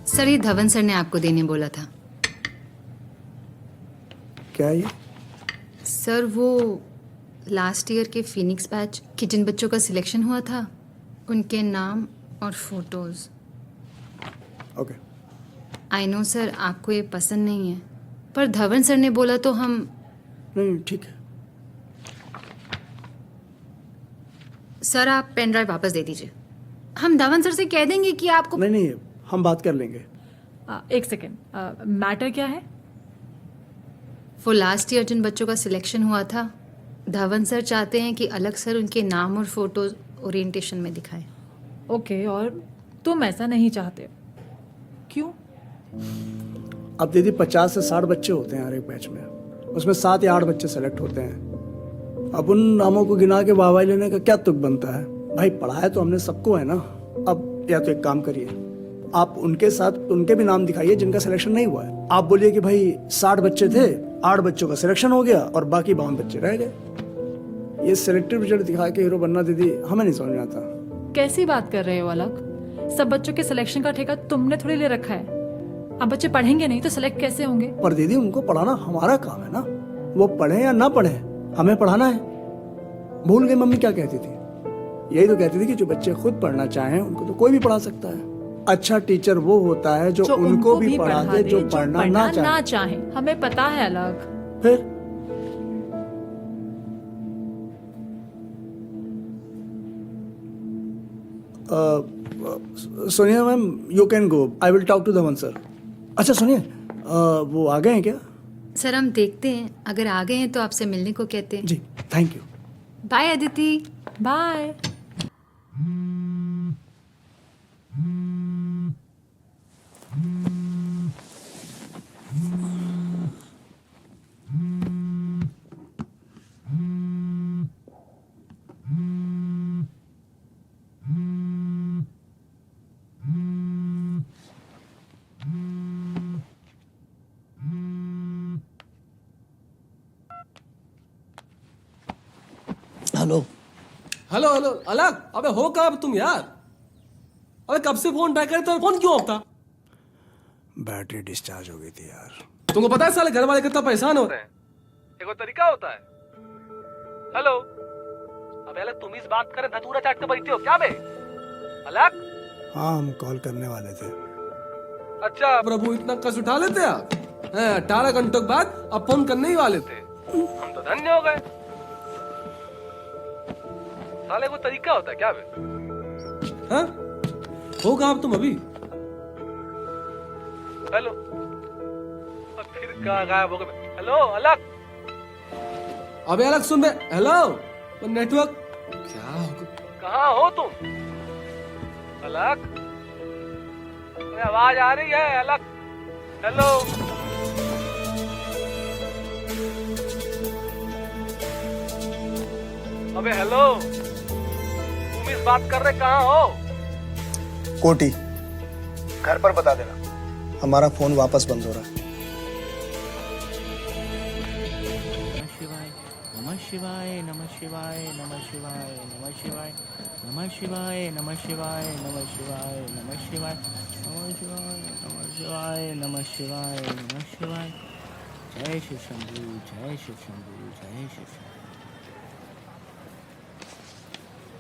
सर ये धवन सर ने आपको देने बोला था। क्या ये? सर वो लास्ट ईयर के फिनिक्स बैच के जिन बच्चों का सिलेक्शन हुआ था, उनके नाम और photos. Okay. I know sir आपको ये पसंद नहीं है, पर धवन सर ने बोला तो हम। नहीं ठीक है। सर आप पेन ड्राइव वापस दे दीजिए, हम धवन सर से कह देंगे कि आपको। नहीं, हम बात कर लेंगे। एक सेकेंड, मैटर क्या है? वो लास्ट ईयर जिन बच्चों का सिलेक्शन हुआ था, धवन सर चाहते हैं कि अलग सर उनके नाम और फोटोज ओरिएंटेशन में दिखाएं। ओके, और तुम ऐसा नहीं चाहते, क्यों? अब दीदी 50 से 60 बच्चे होते हैं हर एक बैच में, उसमें 7 या 8 बच्चे सेलेक्ट होते हैं। अब उन नामों को गिना के वाहवाही लेने का क्या तुक बनता है? भाई पढ़ाया तो हमने सबको है ना। अब या तो एक काम करिए, आप उनके साथ उनके भी नाम दिखाइए जिनका सिलेक्शन नहीं हुआ है। आप बोलिए कि भाई 60 बच्चे थे, 8 बच्चों का सिलेक्शन हो गया और बाकी 52 बच्चे रह गए। ये सिलेक्टिव रिजल्ट दिखा के हीरो बनना दीदी हमें नहीं समझ में आता। कैसी बात कर रहे हो अलग? सब बच्चों के सिलेक्शन का ठेका तुमने थोड़ी ले रखा है। अब बच्चे पढ़ेंगे नहीं तो सिलेक्ट कैसे होंगे? पर दीदी उनको पढ़ाना हमारा काम है ना, वो पढ़े या ना पढ़े हमें पढ़ाना है। भूल गई मम्मी क्या कहती थी? यही तो कहती थी कि जो बच्चे खुद पढ़ना चाहें उनको तो कोई भी पढ़ा सकता है। अच्छा टीचर वो होता है जो उनको भी पढ़ा दे जो पढ़ना ना चाहे। हमें पता है अलग। फिर Sonia ma'am you can go, I will talk to Dhawan sir. अच्छा सुनिए, वो आ गए हैं क्या? सर हम देखते हैं, अगर आ गए हैं तो आपसे मिलने को कहते हैं। जी thank you. Bye Aditi. Bye. Hello hello hello अलग, अबे हो कब तुम यार? अबे कब से फोन ट्राई करे तो फोन क्यों होता? बैटरी डिस्चार्ज हो गई थी यार। तुमको पता है साले घर वाले कितना परेशान हो रहे हैं? एक और तरीका होता है। हेलो अबे अलग, तुम इस बात करे धतूरा चाटते बैठते हो क्या बे? अलग हाँ हम कॉल करने वाले थे। अच्छा प्रभु, इतना कष्ट उठा लेते आप? 18 घंटों के बाद अब फोन करने ही वाले थे, हम तो धन्य हो गए। साले को तरीका होता है क्या बे? हाँ हो कहाँ तुम अभी? हेलो फिर कहाँ गायब हो गए? हेलो अलग, अबे अलग सुन बे। हेलो नेटवर्क क्या हो? कहाँ हो तुम अलग? आवाज आ रही है अलग? हेलो अबे हेलो, तुम इस बात कर रहे कहाँ हो? कोटी घर पर बता देना, हमारा फोन वापस बंद हो रहा है। नमः शिवाय नमः शिवाय नमः शिवाय नमः शिवाय नमः शिवाय नमः शिवाय नमः शिवाय नमः शिवाय नमः शिवाय नमः शिवाय नमः शिवाय नमः शिवाय। जय शिव शंभू, जय शिव शंभू, जय शिव शंभू।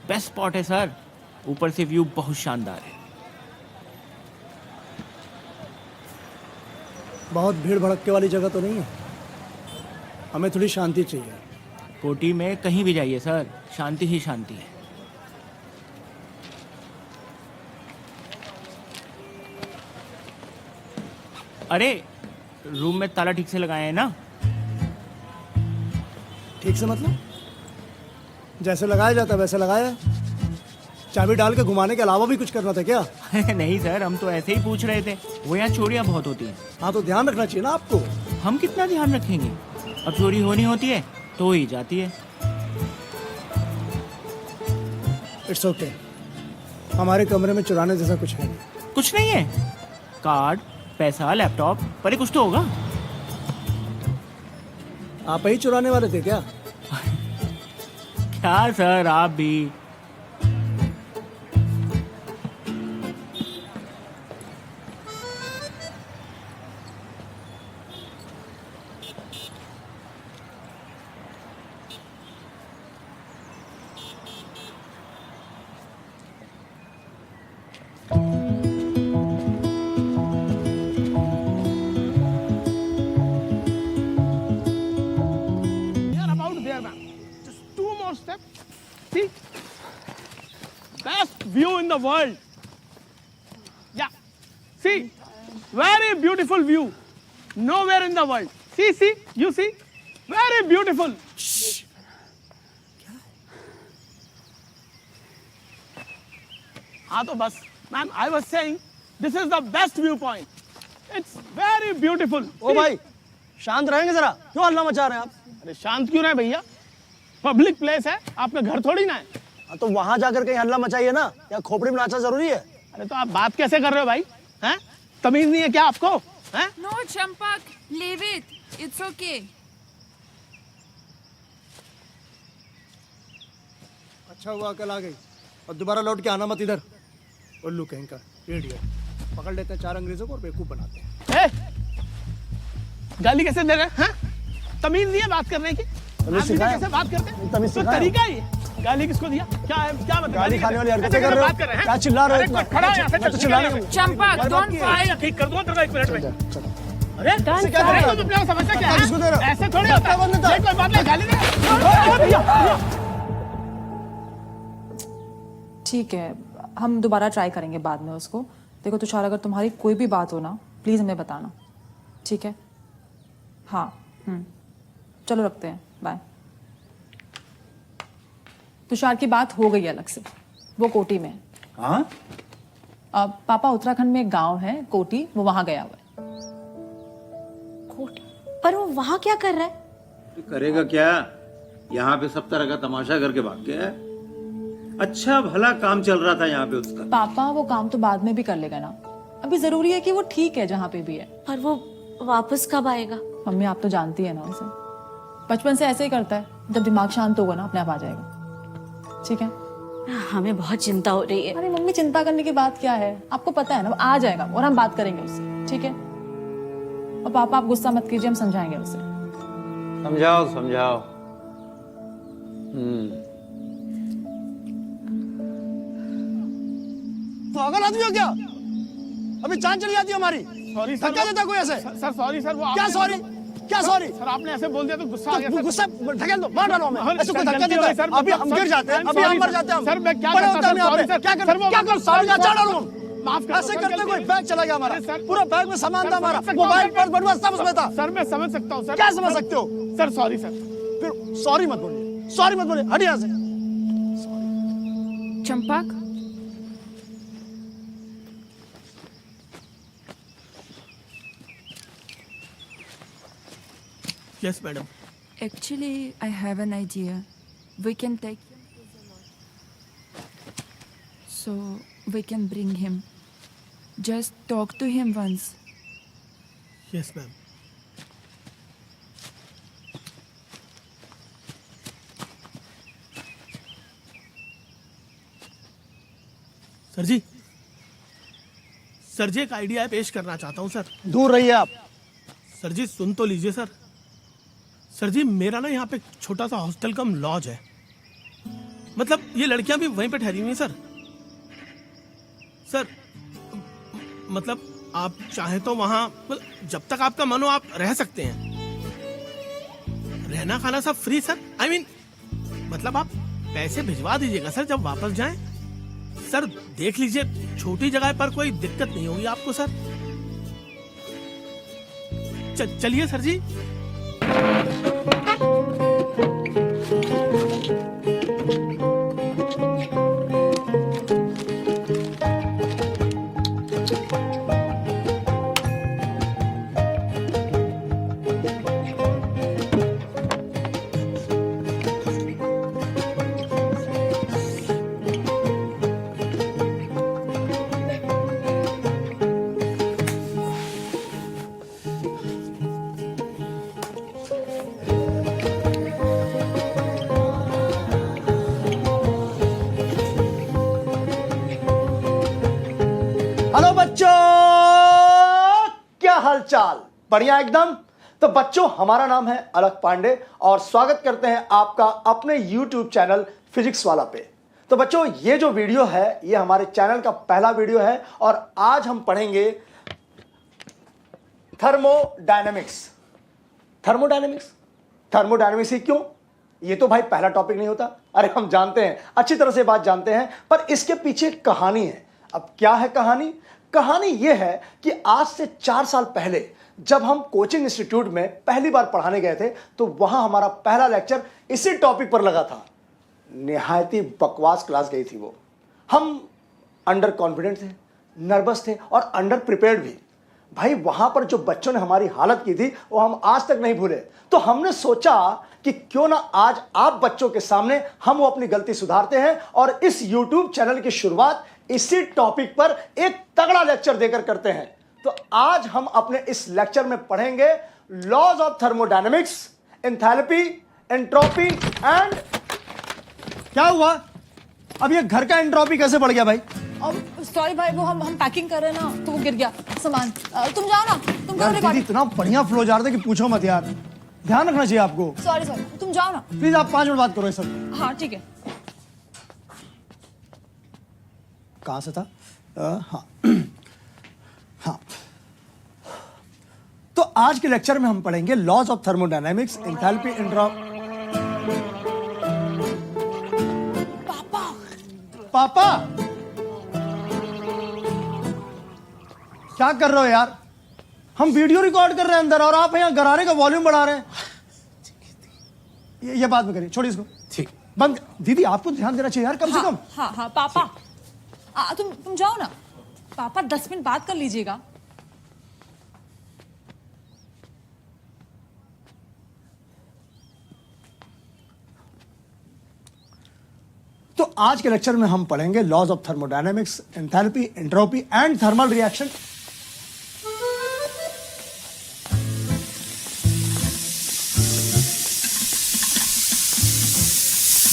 बेस्ट स्पॉट है सर, ऊपर से व्यू बहुत शानदार है। बहुत भीड़ भड़के वाली जगह तो नहीं है? हमें थोड़ी शांति चाहिए। कोटी में कहीं भी जाइए सर, शांति ही शांति है। अरे रूम में ताला ठीक से लगाए हैं ना? ठीक से मतलब? जैसे लगाया जाता वैसे लगाया। चाबी डाल के घुमाने के अलावा भी कुछ करना था क्या? नहीं सर, हम तो ऐसे ही पूछ रहे थे। वो यहाँ चोरियाँ बहुत होती हैं। हाँ तो ध्यान रखना चाहिए ना आपको। हम कितना ध्यान रखेंगे? अब चोरी होनी होती है तो ही जाती है। इट्स ओके, हमारे कमरे में चुराने जैसा कुछ है नहीं। कुछ नहीं है? कार्ड, पैसा, लैपटॉप, पर ये कुछ तो होगा। आप ही चुराने वाले थे क्या? क्या सर, आप भी। See, best view in the world. Yeah, see, very beautiful view. Nowhere in the world. See, you see, very beautiful. Shh. हाँ तो बस, ma'am, I was saying, this is the best viewpoint. It's very beautiful. ओ भाई, शांत रहेंगे जरा, क्यों हल्ला मचा रहे हैं आप? अरे शांत क्यों रहे भैया? पब्लिक प्लेस है, आपका घर थोड़ी ना है। तो वहां जाकर कहीं हल्ला मचाइए ना, या खोपड़ी में नाचना जरूरी है? अरे तो आप बात कैसे कर रहे हो भाई? हैं? तमीज नहीं है क्या आपको? हैं? No Champak, leave it, it's okay. अच्छा हुआ कल आ गई, और दोबारा लौट के आना मत इधर। उल्लू कहीं का इडियट, पकड़ लेते हैं 4 अंग्रेजों को और बेवकूफ बनाते हैं। गाली कैसे दे रहे हैं? तमीज नहीं है बात करने की? कैसे बात करते हैं? तो तरीका ही है। गाली किसको दिया? क्या है? क्या मतलब? गाली खाने वाली हरकतें कर रहे हो? क्या चिल्ला रहे हो? खड़ा है यहाँ से, चिल्ला रहे हो? Champak, don't fight. ठीक कर दूंगा तेरे को 1 मिनट में। अरे क्या तुम अपने आप समझते क्या है? ऐसे थोड़ी होता है। ये कोई बात नहीं, गाली नहीं। ठीक है, हम दोबारा ट्राई करेंगे बाद में उसको। देखो तुषार, अगर तुम्हारी कोई भी बात हो ना, प्लीज़ हमें बताना, ठीक है? हाँ, चलो रखते हैं, बाय। तुषार की बात हो गई अलग से, वो कोटी में है। हाँ? पापा उत्तराखंड में एक गांव है कोटी, वो वहां गया हुआ है। कोटी? पर वो वहां क्या कर रहा है? करेगा क्या? यहाँ पे सब तरह का तमाशा करके भाग गया है। अच्छा भला काम चल रहा था यहाँ पे उसका। पापा वो काम तो बाद में भी कर लेगा ना, अभी जरूरी है कि वो ठीक है जहाँ पे भी है। पर वो वापस कब आएगा? मम्मी आप तो जानती है ना उसे, बचपन से ऐसे ही करता है, जब दिमाग शांत होगा ना अपने आप आ जाएगा, ठीक है? हमें बहुत चिंता हो रही है। अरे मम्मी चिंता करने की बात क्या है, आपको पता है ना, वो आ जाएगा और हम बात करेंगे उससे, ठीक है? और पापा आप गुस्सा मत कीजिए, हम समझाएंगे उसे। समझाओ समझाओ। पागल आदमी हो क्या? अभी जान चली जाती है हमारी। सॉरी सर, क्या देता कोई ऐसे? सर सॉरी सर, वो क्या सॉरी? क्या सॉरी? सर आपने ऐसे बोल दिया तो गुस्सा आ गया सर। गुस्सा ढकेल दो, मार डालो हमें। ऐसे कोई धक्का देता है? अभी हम गिर जाते हैं, अभी हम मर जाते हैं। सर मैं क्या बड़े करता होते हैं सर, यहाँ पे। Sorry sir. क्या कर सॉरी का चढ़ा लो। माफ कर ऐसे करते कोई बैग चला गया हमारा, पूरा बैग में सामान था हमारा, मोबाइल पर्स बटुआ सब उसमें था। सर मैं समझ सकता हूँ सर। क्या समझ सकते हो? Sir sorry sir. फिर सॉरी मत बोलिए, सॉरी मत बोलिए, हट यहाँ से। Champak, Yes, madam. actually I have an idea. We can take him so we can bring him. Just talk to him once. Yes, ma'am. Sir जी एक आइडिया पेश करना चाहता हूँ सर। दूर रहिए आप। सर जी सुन तो लीजिए सर। सर जी मेरा ना यहाँ पे छोटा सा हॉस्टल कम लॉज है, मतलब ये लड़कियां भी वहीं पे ठहरी हुई हैं सर। सर मतलब आप चाहे तो वहाँ जब तक आपका मन हो आप रह सकते हैं, रहना खाना सब फ्री सर। I mean, मतलब आप पैसे भिजवा दीजिएगा सर जब वापस जाएं। सर देख लीजिए छोटी जगह पर कोई दिक्कत नहीं होगी आपको सर। चलिए सर जी। चाल? बढ़िया एकदम। तो बच्चों, हमारा नाम है अलक पांडे और स्वागत करते हैं आपका अपने YouTube चैनल फिजिक्स वाला पे। तो बच्चों, ये जो वीडियो है ये हमारे चैनल का पहला वीडियो है और आज हम पढ़ेंगे थर्मोडायनेमिक्स। थर्मोडायनेमिक्स ही क्यों? ये तो भाई पहला टॉपिक नहीं होता। अरे हम जानते हैं, अच्छी तरह से बात जानते हैं, पर इसके पीछे एक कहानी है। अब क्या है कहानी? कहानी यह है कि आज से 4 साल पहले जब हम कोचिंग इंस्टीट्यूट में पहली बार पढ़ाने गए थे तो वहां हमारा पहला लेक्चर इसी टॉपिक पर लगा था। निहायत ही बकवास क्लास गई थी वो। हम अंडर कॉन्फिडेंट थे, नर्वस थे और अंडर प्रिपेयर्ड भी। भाई वहां पर जो बच्चों ने हमारी हालत की थी वो हम आज तक नहीं भूले। तो हमने सोचा कि क्यों ना आज आप बच्चों के सामने हम वो अपनी गलती सुधारते हैं और इस YouTube चैनल की शुरुआत इसी टॉपिक पर एक तगड़ा लेक्चर देकर करते हैं। तो आज हम अपने इस लेक्चर में पढ़ेंगे laws of thermodynamics, enthalpy, entropy and क्या हुआ? अब ये घर का एंट्रोपी कैसे बढ़ गया भाई? सॉरी भाई, वो हम पैकिंग कर रहे हैं ना तो वो गिर गया सामान। तुम जाओ ना, तुम करो दीदी, इतना बढ़िया फ्लो जा रहा था कि पूछो मत यार। ध्यान रखना चाहिए आपको। सॉरी तुम जाओ ना प्लीज। आप 5 मिनट बात करो ये सब। हाँ ठीक है। कहां से था? हाँ हाँ। तो आज के लेक्चर में हम पढ़ेंगे laws of thermodynamics, enthalpy, entropy. पापा क्या कर रहे हो यार? हम वीडियो रिकॉर्ड कर रहे हैं अंदर और आप यहाँ गरारे का वॉल्यूम बढ़ा रहे हैं। ये बात में करिए, छोड़िए इसको। ठीक, बंद। दीदी आपको ध्यान देना चाहिए यार, कम से कम। हाँ पापा, तुम जाओ ना। पापा 10 मिनट बात कर लीजिएगा। तो आज के लेक्चर में हम पढ़ेंगे laws of thermodynamics, enthalpy, entropy and thermal reaction.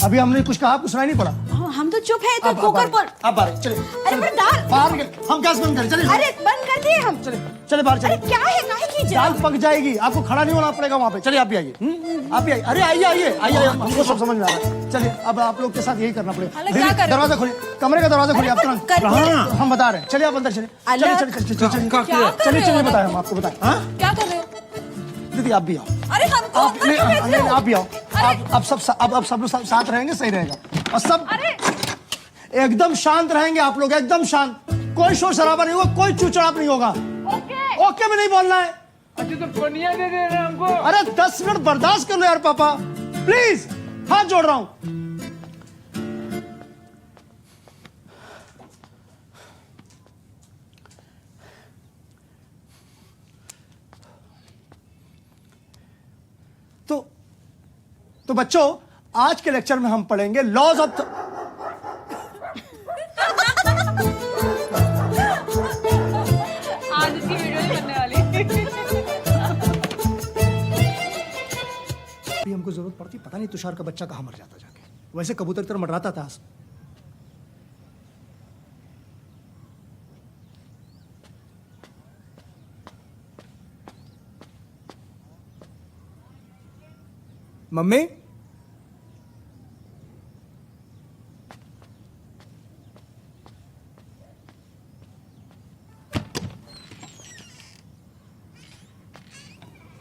अभी हमने कुछ कहा, कुछ सुनाई नहीं पड़ा। हम तो चुप है। तो कुकर पर अब बाहर चलिए। अरे पर दाल बाहर हम गैस बंद करें। चलिए। अरे बंद कर दिए हम। चले बाहर चलिए। अरे क्या है, काहे की दाल पक जाएगी, आपको खड़ा नहीं होना पड़ेगा वहां पे। चलिए आप भी आइए। आप भी आइए। अरे आइए, हमको सब समझ में आ रहा है। चलिए अब आप लोग के साथ यही करना पड़ेगा। दरवाजा खोलिए, कमरे का दरवाजा खोलिए। आप तुरंत हम बता रहे हैं। चलिए आप अंदर चलिए। चलिए बताएं, हम आपको बताएं। क्या कर रहे हो? दीदी आप भी आओ। अरे आप भी आओ। आप सब लोग साथ रहेंगे, सही रहेगा। और सब एकदम शांत रहेंगे आप लोग, एकदम शांत। कोई शोर शराबा नहीं होगा, कोई चूचड़ाप नहीं होगा। ओके में नहीं बोलना है। अच्छा तो पनिया दे रहे हैं हमको। अरे 10 मिनट बर्दाश्त कर लो यार पापा, प्लीज। हाथ जोड़ रहा हूं। तो बच्चों, आज के लेक्चर में हम पढ़ेंगे लॉज ऑफ आज इसकी वीडियो नहीं बनने वाली। अभी हमको जरूरत पड़ती, पता नहीं तुषार का बच्चा कहां मर जाता जाके। वैसे कबूतर की तरह मर रहा था। मम्मी,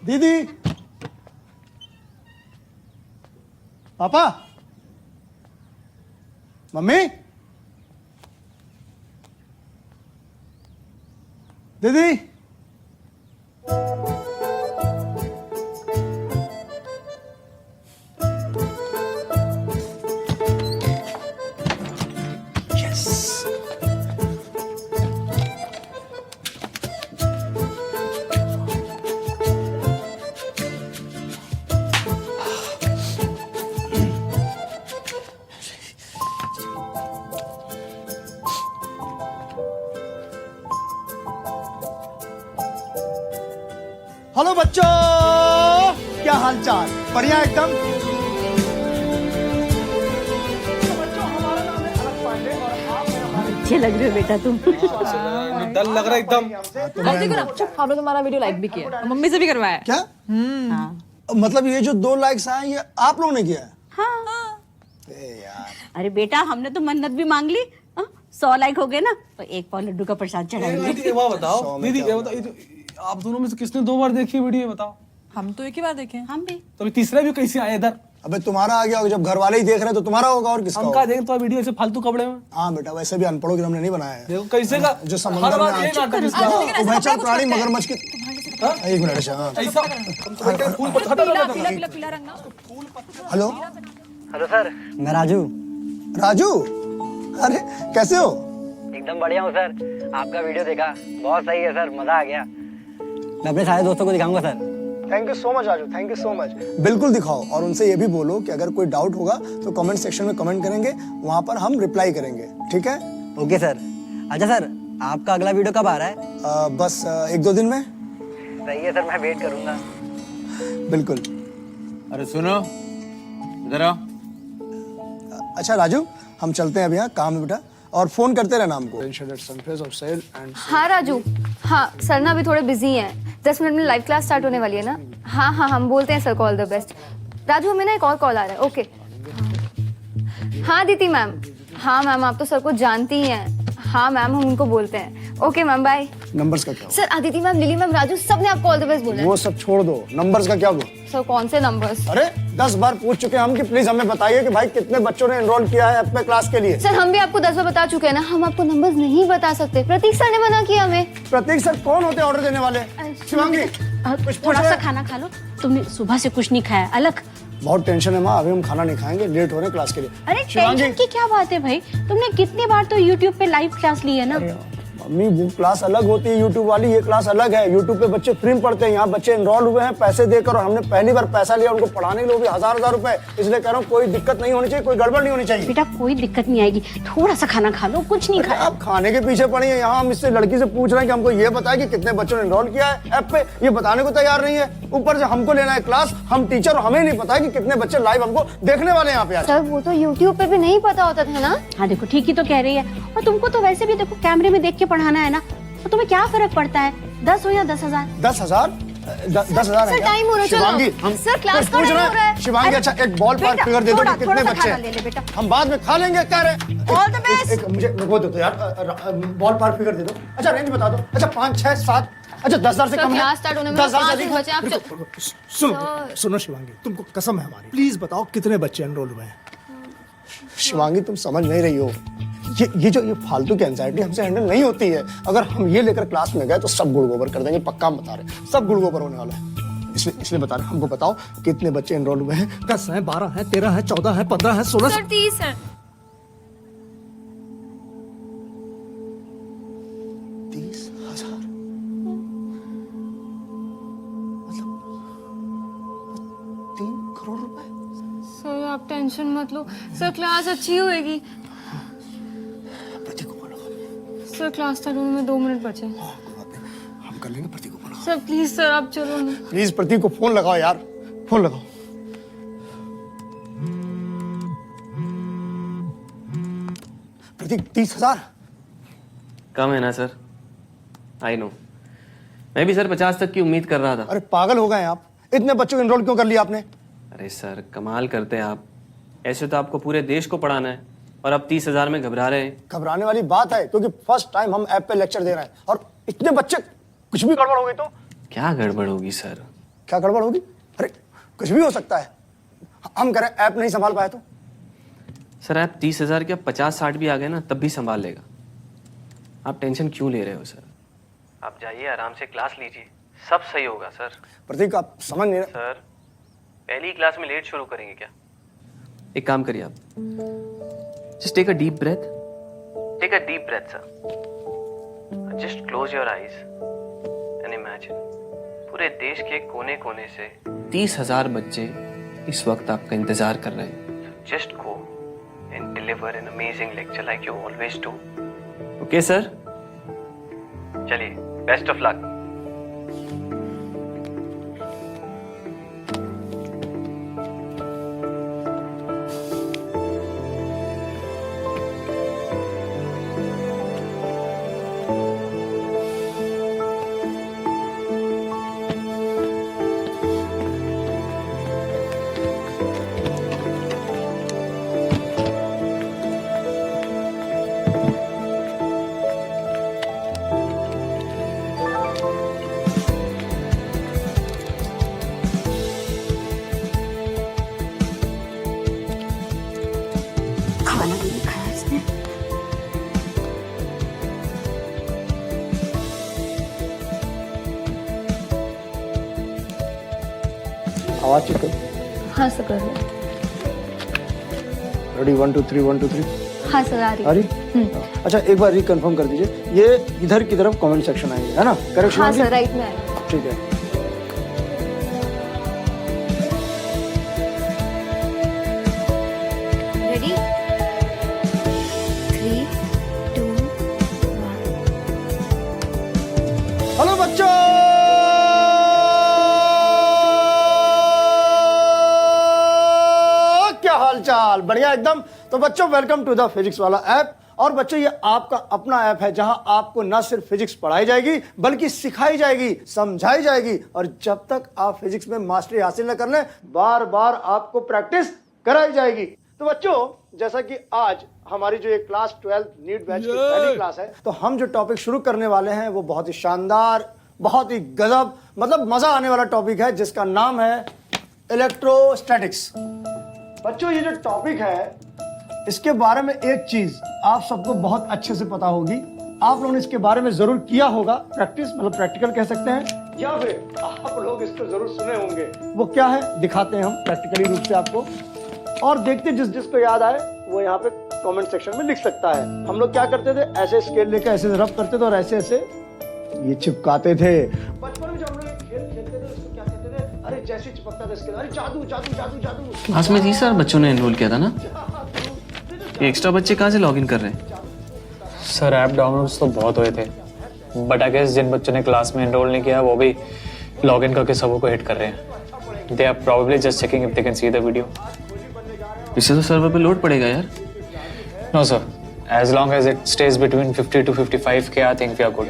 दीदी, पापा, मम्मी, दीदी। हेलो बच्चों, क्या हाल चाल? बढ़िया एकदम। तो बच्चों, हमारा नाम है अलक पांडे और आप हैं हमारे अच्छे लग रहे हो बेटा तुम। डर लग रहा है एकदम। अब देखो ना, चुप, हमने तुम्हारा वीडियो लाइक भी किया और मम्मी से भी करवाया। क्या? मतलब ये जो 2 लाइक्स आए ये आप लोगों ने किया है? हाँ। अरे बेटा हमने तो मन्नत भी मांग ली। 100 लाइक हो गए ना तो 1 पाव लड्डू का प्रसाद चढ़ाएंगे। दीदी वो बताओ, दीदी ये बताओ, ये जो आप दोनों में से किसने 2 बार देखी वीडियो बताओ? हम तो एक ही बार देखे। हम भी। तो तीसरा भी कैसे आया इधर? अबे तुम्हारा आ गया होगा, जब घर वाले ही देख रहे हैं तो तुम्हारा होगा और किसका हम होगा? का देख तो वीडियो ऐसे फालतू कपड़े में। हाँ बेटा वैसे भी अनपढ़ों के हमने नहीं बनाया है। देखो कैसे का जो समंदर में उभयचर प्राणी मगरमच्छ की। एक मिनट अच्छा। ऐसा पीला रंग ना। हेलो हेलो सर, मैं राजू। राजू अरे कैसे हो? एकदम बढ़िया हूँ सर। आपका वीडियो देखा, बहुत सही है सर, मजा आ गया। मैं अपने सारे दोस्तों को दिखाऊंगा sir. Thank you so much Raju, thank you so much. बिल्कुल दिखाओ और उनसे ये भी बोलो कि अगर कोई डाउट होगा तो कमेंट सेक्शन में कमेंट करेंगे, वहाँ पर हम रिप्लाई करेंगे, ठीक है? Okay sir. अच्छा सर, आपका अगला वीडियो कब आ रहा है? बस 1-2 दिन में। सही है सर, मैं वेट करूंगा। बिल्कुल। अरे सुनो, इधर आओ। अच्छा राजू हम चलते हैं अभी, यहाँ काम है बेटा, और फोन करते रहना हमको। हाँ राजू, हाँ सर ना अभी थोड़े बिजी हैं, 10 मिनट में लाइव क्लास स्टार्ट होने वाली है ना। हाँ हाँ हम बोलते हैं सर को ऑल द बेस्ट। राजू हमें ना एक और कॉल आ रहा है। ओके हाँ दीदी मैम। हाँ मैम आप तो सर को जानती ही हैं। हाँ मैम हम उनको बोलते हैं। Okay ma'am bye. नंबर्स का क्या sir Aditi ma'am, lily ma'am, Raju सब ने आपको ऑल द बेस्ट बोला है। वो सब छोड़ दो, नंबर्स का क्या हुआ? सर कौन से नंबर्स? अरे 10 बार पूछ चुके हैं हम कि प्लीज हमें बताइए कि भाई कितने बच्चों ने एनरोल किया है ऐप में क्लास के लिए। सर हम भी आपको 10 बार बता चुके हैं ना, हम आपको नंबर्स नहीं बता सकते। प्रतीक सर ने मना किया हमें। प्रतीक सर कौन होते हैं ऑर्डर देने वाले? शिवांगी थोड़ा सा खाना खा लो, तुमने सुबह से कुछ नहीं खाया। अलग बहुत टेंशन है माँ, अभी हम खाना नहीं खाएंगे, लेट हो रहे हैं क्लास के लिए। अरे टेंशन की क्या बात है भाई, तुमने कितनी बार तो YouTube पे लाइव क्लास ली है ना। मम्मी वो क्लास अलग होती है यूट्यूब वाली, ये क्लास अलग है। यूट्यूब पे बच्चे फ्री में पढ़ते हैं, यहाँ बच्चे एनरोल हुए हैं पैसे देकर, और हमने पहली बार पैसा लिया उनको पढ़ाने के लिए, वो भी 1000 रुपए। इसलिए कह रहा हूँ कोई दिक्कत नहीं होनी चाहिए, कोई गड़बड़ नहीं होनी चाहिए। बेटा कोई दिक्कत नहीं आएगी, थोड़ा सा खाना खा लो, कुछ नहीं खाया। आप खाने के पीछे पड़ी है, यहाँ हम इससे लड़की से पूछ रहे हैं कि हमको ये बताए कि कितने बच्चों ने एनरोल किया है ऐप पे, ये बताने को तैयार नहीं है। ऊपर से हमको लेना है क्लास, हम टीचर, और हमें नहीं पता है कि कितने बच्चे लाइव हमको देखने वाले हैं यहाँ पे। सर वो तो YouTube पे भी नहीं पता होता था ना। हाँ देखो ठीक ही तो कह रही है, और तुमको तो वैसे भी देखो कैमरे में देख के पढ़ाना है ना, तो तुम्हें क्या फर्क पड़ता है 10 हो या 10,000? 10,000 10,000 है सर, टाइम हो रहा है, चलो। शिवांगी हम सर, क्लास का पूछ टाइम रहे हो रहा है। हैं। शिवांगी अच्छा एक बॉल पार्क फिगर दे दो कि कितने बच्चे हैं, हम बाद में खा लेंगे। कह रहे ऑल द बेस्ट। मुझे वो दे दो यार, बॉल पार्क फिगर दे दो। अच्छा रेंज बता दो। अच्छा 5, 6, 7, अच्छा 10,000 से सर, कम है? क्लास स्टार्ट होने में 10,000 5 से दिन बचे, आप सुनो सुनो शिवांगी, तुमको कसम है हमारी, प्लीज बताओ कितने बच्चे एनरोल हुए हैं। शिवांगी तुम समझ नहीं रही हो, ये फालतू की एंजाइटी हमसे हैंडल नहीं होती है। अगर हम ये लेकर क्लास में गए तो सब गुड़ गोबर कर देंगे, पक्का हम बता रहे, सब गुड़ गोबर होने वाला है। इसलिए बता रहे, हमको बताओ कितने बच्चे एनरोल हुए हैं। 10 हैं, 12 हैं, 13 हैं, 14 हैं, 15 हैं, 16 सर 30 है। 30,000 मतलब 3 करोड़ रुपए। सर आप टेंशन मत लो, सर क्लास अच्छी होएगी। सर क्लास स्टार्ट होने में 2 मिनट बचे। हम कर लेंगे, प्रतीक को बोलो। सर प्लीज सर आप चलो ना। प्लीज प्रतीक को फोन लगाओ यार, फोन लगाओ। प्रतीक 30,000 कम है ना सर? आई नो, मैं भी सर 50 तक की उम्मीद कर रहा था। अरे पागल हो गए आप, इतने बच्चों को एनरोल क्यों कर लिया आपने? अरे सर कमाल करते हैं आप, ऐसे तो आपको पूरे देश को पढ़ाना है और अब 30,000 में घबरा रहे हैं। घबराने वाली बात है, क्योंकि फर्स्ट टाइम हम ऐप पे लेक्चर दे रहे हैं, और इतने बच्चे, कुछ भी गड़बड़ हो गई तो? क्या गड़बड़ होगी सर? क्या गड़बड़ होगी? अरे कुछ भी हो सकता है, हम करें ऐप नहीं संभाल पाए तो? सर ऐप 30,000 के 50-60 भी आ गए ना तब भी संभाल लेगा। आप टेंशन क्यों ले रहे हो सर? आप जाइए आराम से क्लास लीजिए, सब सही होगा सर। प्रतीक आप समझ नहीं रहे। सर पहली क्लास में लेट शुरू करेंगे क्या? एक काम करिए आप, just take a deep breath. Take a deep breath, sir. Just close your eyes and imagine. पूरे देश के कोने-कोने से 30,000 बच्चे इस वक्त आपका इंतजार कर रहे हैं। Just go and deliver an amazing lecture like you always do. Okay, sir? चलिए, best of luck. आवाज चेक करो। हाँ सर कर रहे हैं। रेडी 1 2 3 1 2 3। हाँ सर आ रही आ रही? अच्छा एक बार रिकन्फर्म कर दीजिए, ये इधर की तरफ कमेंट सेक्शन आएंगे, है ना? करेक्शन? हाँ सर राइट में आएगा। ठीक है। रेडी 3 2 1। हेलो बच्चों, क्या हाल चाल? बढ़िया एकदम। तो बच्चों वेलकम टू द फिजिक्स वाला ऐप। और बच्चों ये आपका अपना ऐप है जहां आपको न सिर्फ फिजिक्स पढ़ाई जाएगी बल्कि सिखाई जाएगी, समझाई जाएगी, और जब तक आप फिजिक्स में मास्टरी हासिल न कर लें बार बार आपको प्रैक्टिस कराई जाएगी। तो बच्चों जैसा कि आज हमारी जो एक क्लास 12 नीट बैच की पहली क्लास है, तो हम जो टॉपिक शुरू करने वाले हैं वो बहुत ही शानदार, बहुत ही गजब, मतलब मजा आने वाला टॉपिक है जिसका नाम है इलेक्ट्रोस्टैटिक्स। बच्चों ये जो टॉपिक है इसके बारे में एक चीज आप सबको बहुत अच्छे से पता होगी, आप लोगों ने इसके बारे में जरूर किया होगा प्रैक्टिस, मतलब प्रैक्टिकल कह सकते हैं, या फिर आप लोग इसको जरूर सुने होंगे। वो क्या है दिखाते हैं हम प्रैक्टिकली रूप से आपको, और देखते जिसको याद आए वो यहाँ पे कमेंट सेक्शन में लिख सकता है। हम लोग क्या करते थे, ऐसे स्केल लेकर ऐसे रब करते थे और ऐसे ऐसे ये चिपकाते थे। बचपन में जब हम लोग खेल खेलते थे उसको क्या कहते थे, अरे जैसे चिपकता था स्केल, अरे जादू जादू जादू जादू। क्लास में 30 साल बच्चों ने एनरोल किया था ना, ये एक्स्ट्रा बच्चे कहाँ से लॉगिन कर रहे हैं? सर ऐप डाउनलोड्स तो बहुत हुए थे, बट आई गेस जिन बच्चों ने क्लास में एनरोल नहीं किया वो भी लॉगिन करके सबों को हिट कर रहे हैं। They are probably just checking if they can see the video. इससे तो सर्वर पे लोड पड़ेगा यार। No sir, as long as it stays between 50 to 55K I think we are good.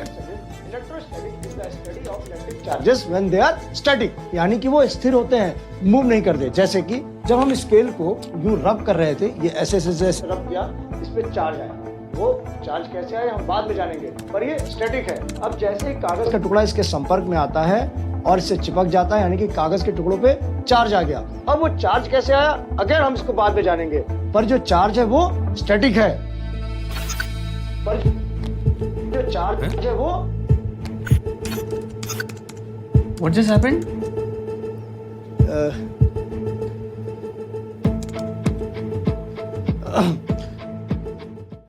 Charges when they are static, यानी कि वो स्थिर होते हैं, मूव नहीं करते। जैसे कि जब हम स्केल को यूं रब कर रहे थे, ये ऐसे ऐसे रब किया, इस पे चार्ज आया, वो चार्ज कैसे आया हम बाद में जानेंगे, पर ये स्टैटिक है। अब जैसे ही कागज का टुकड़ा इसके संपर्क में आता है और इससे चिपक जाता है, यानी कि कागज के टुकड़ों पे चार्ज आ गया। अब वो चार्ज कैसे आया अगर हम इसको बाद में जानेंगे, पर जो चार्ज है वो स्टैटिक है, पर जो चार्ज है वो What just happened?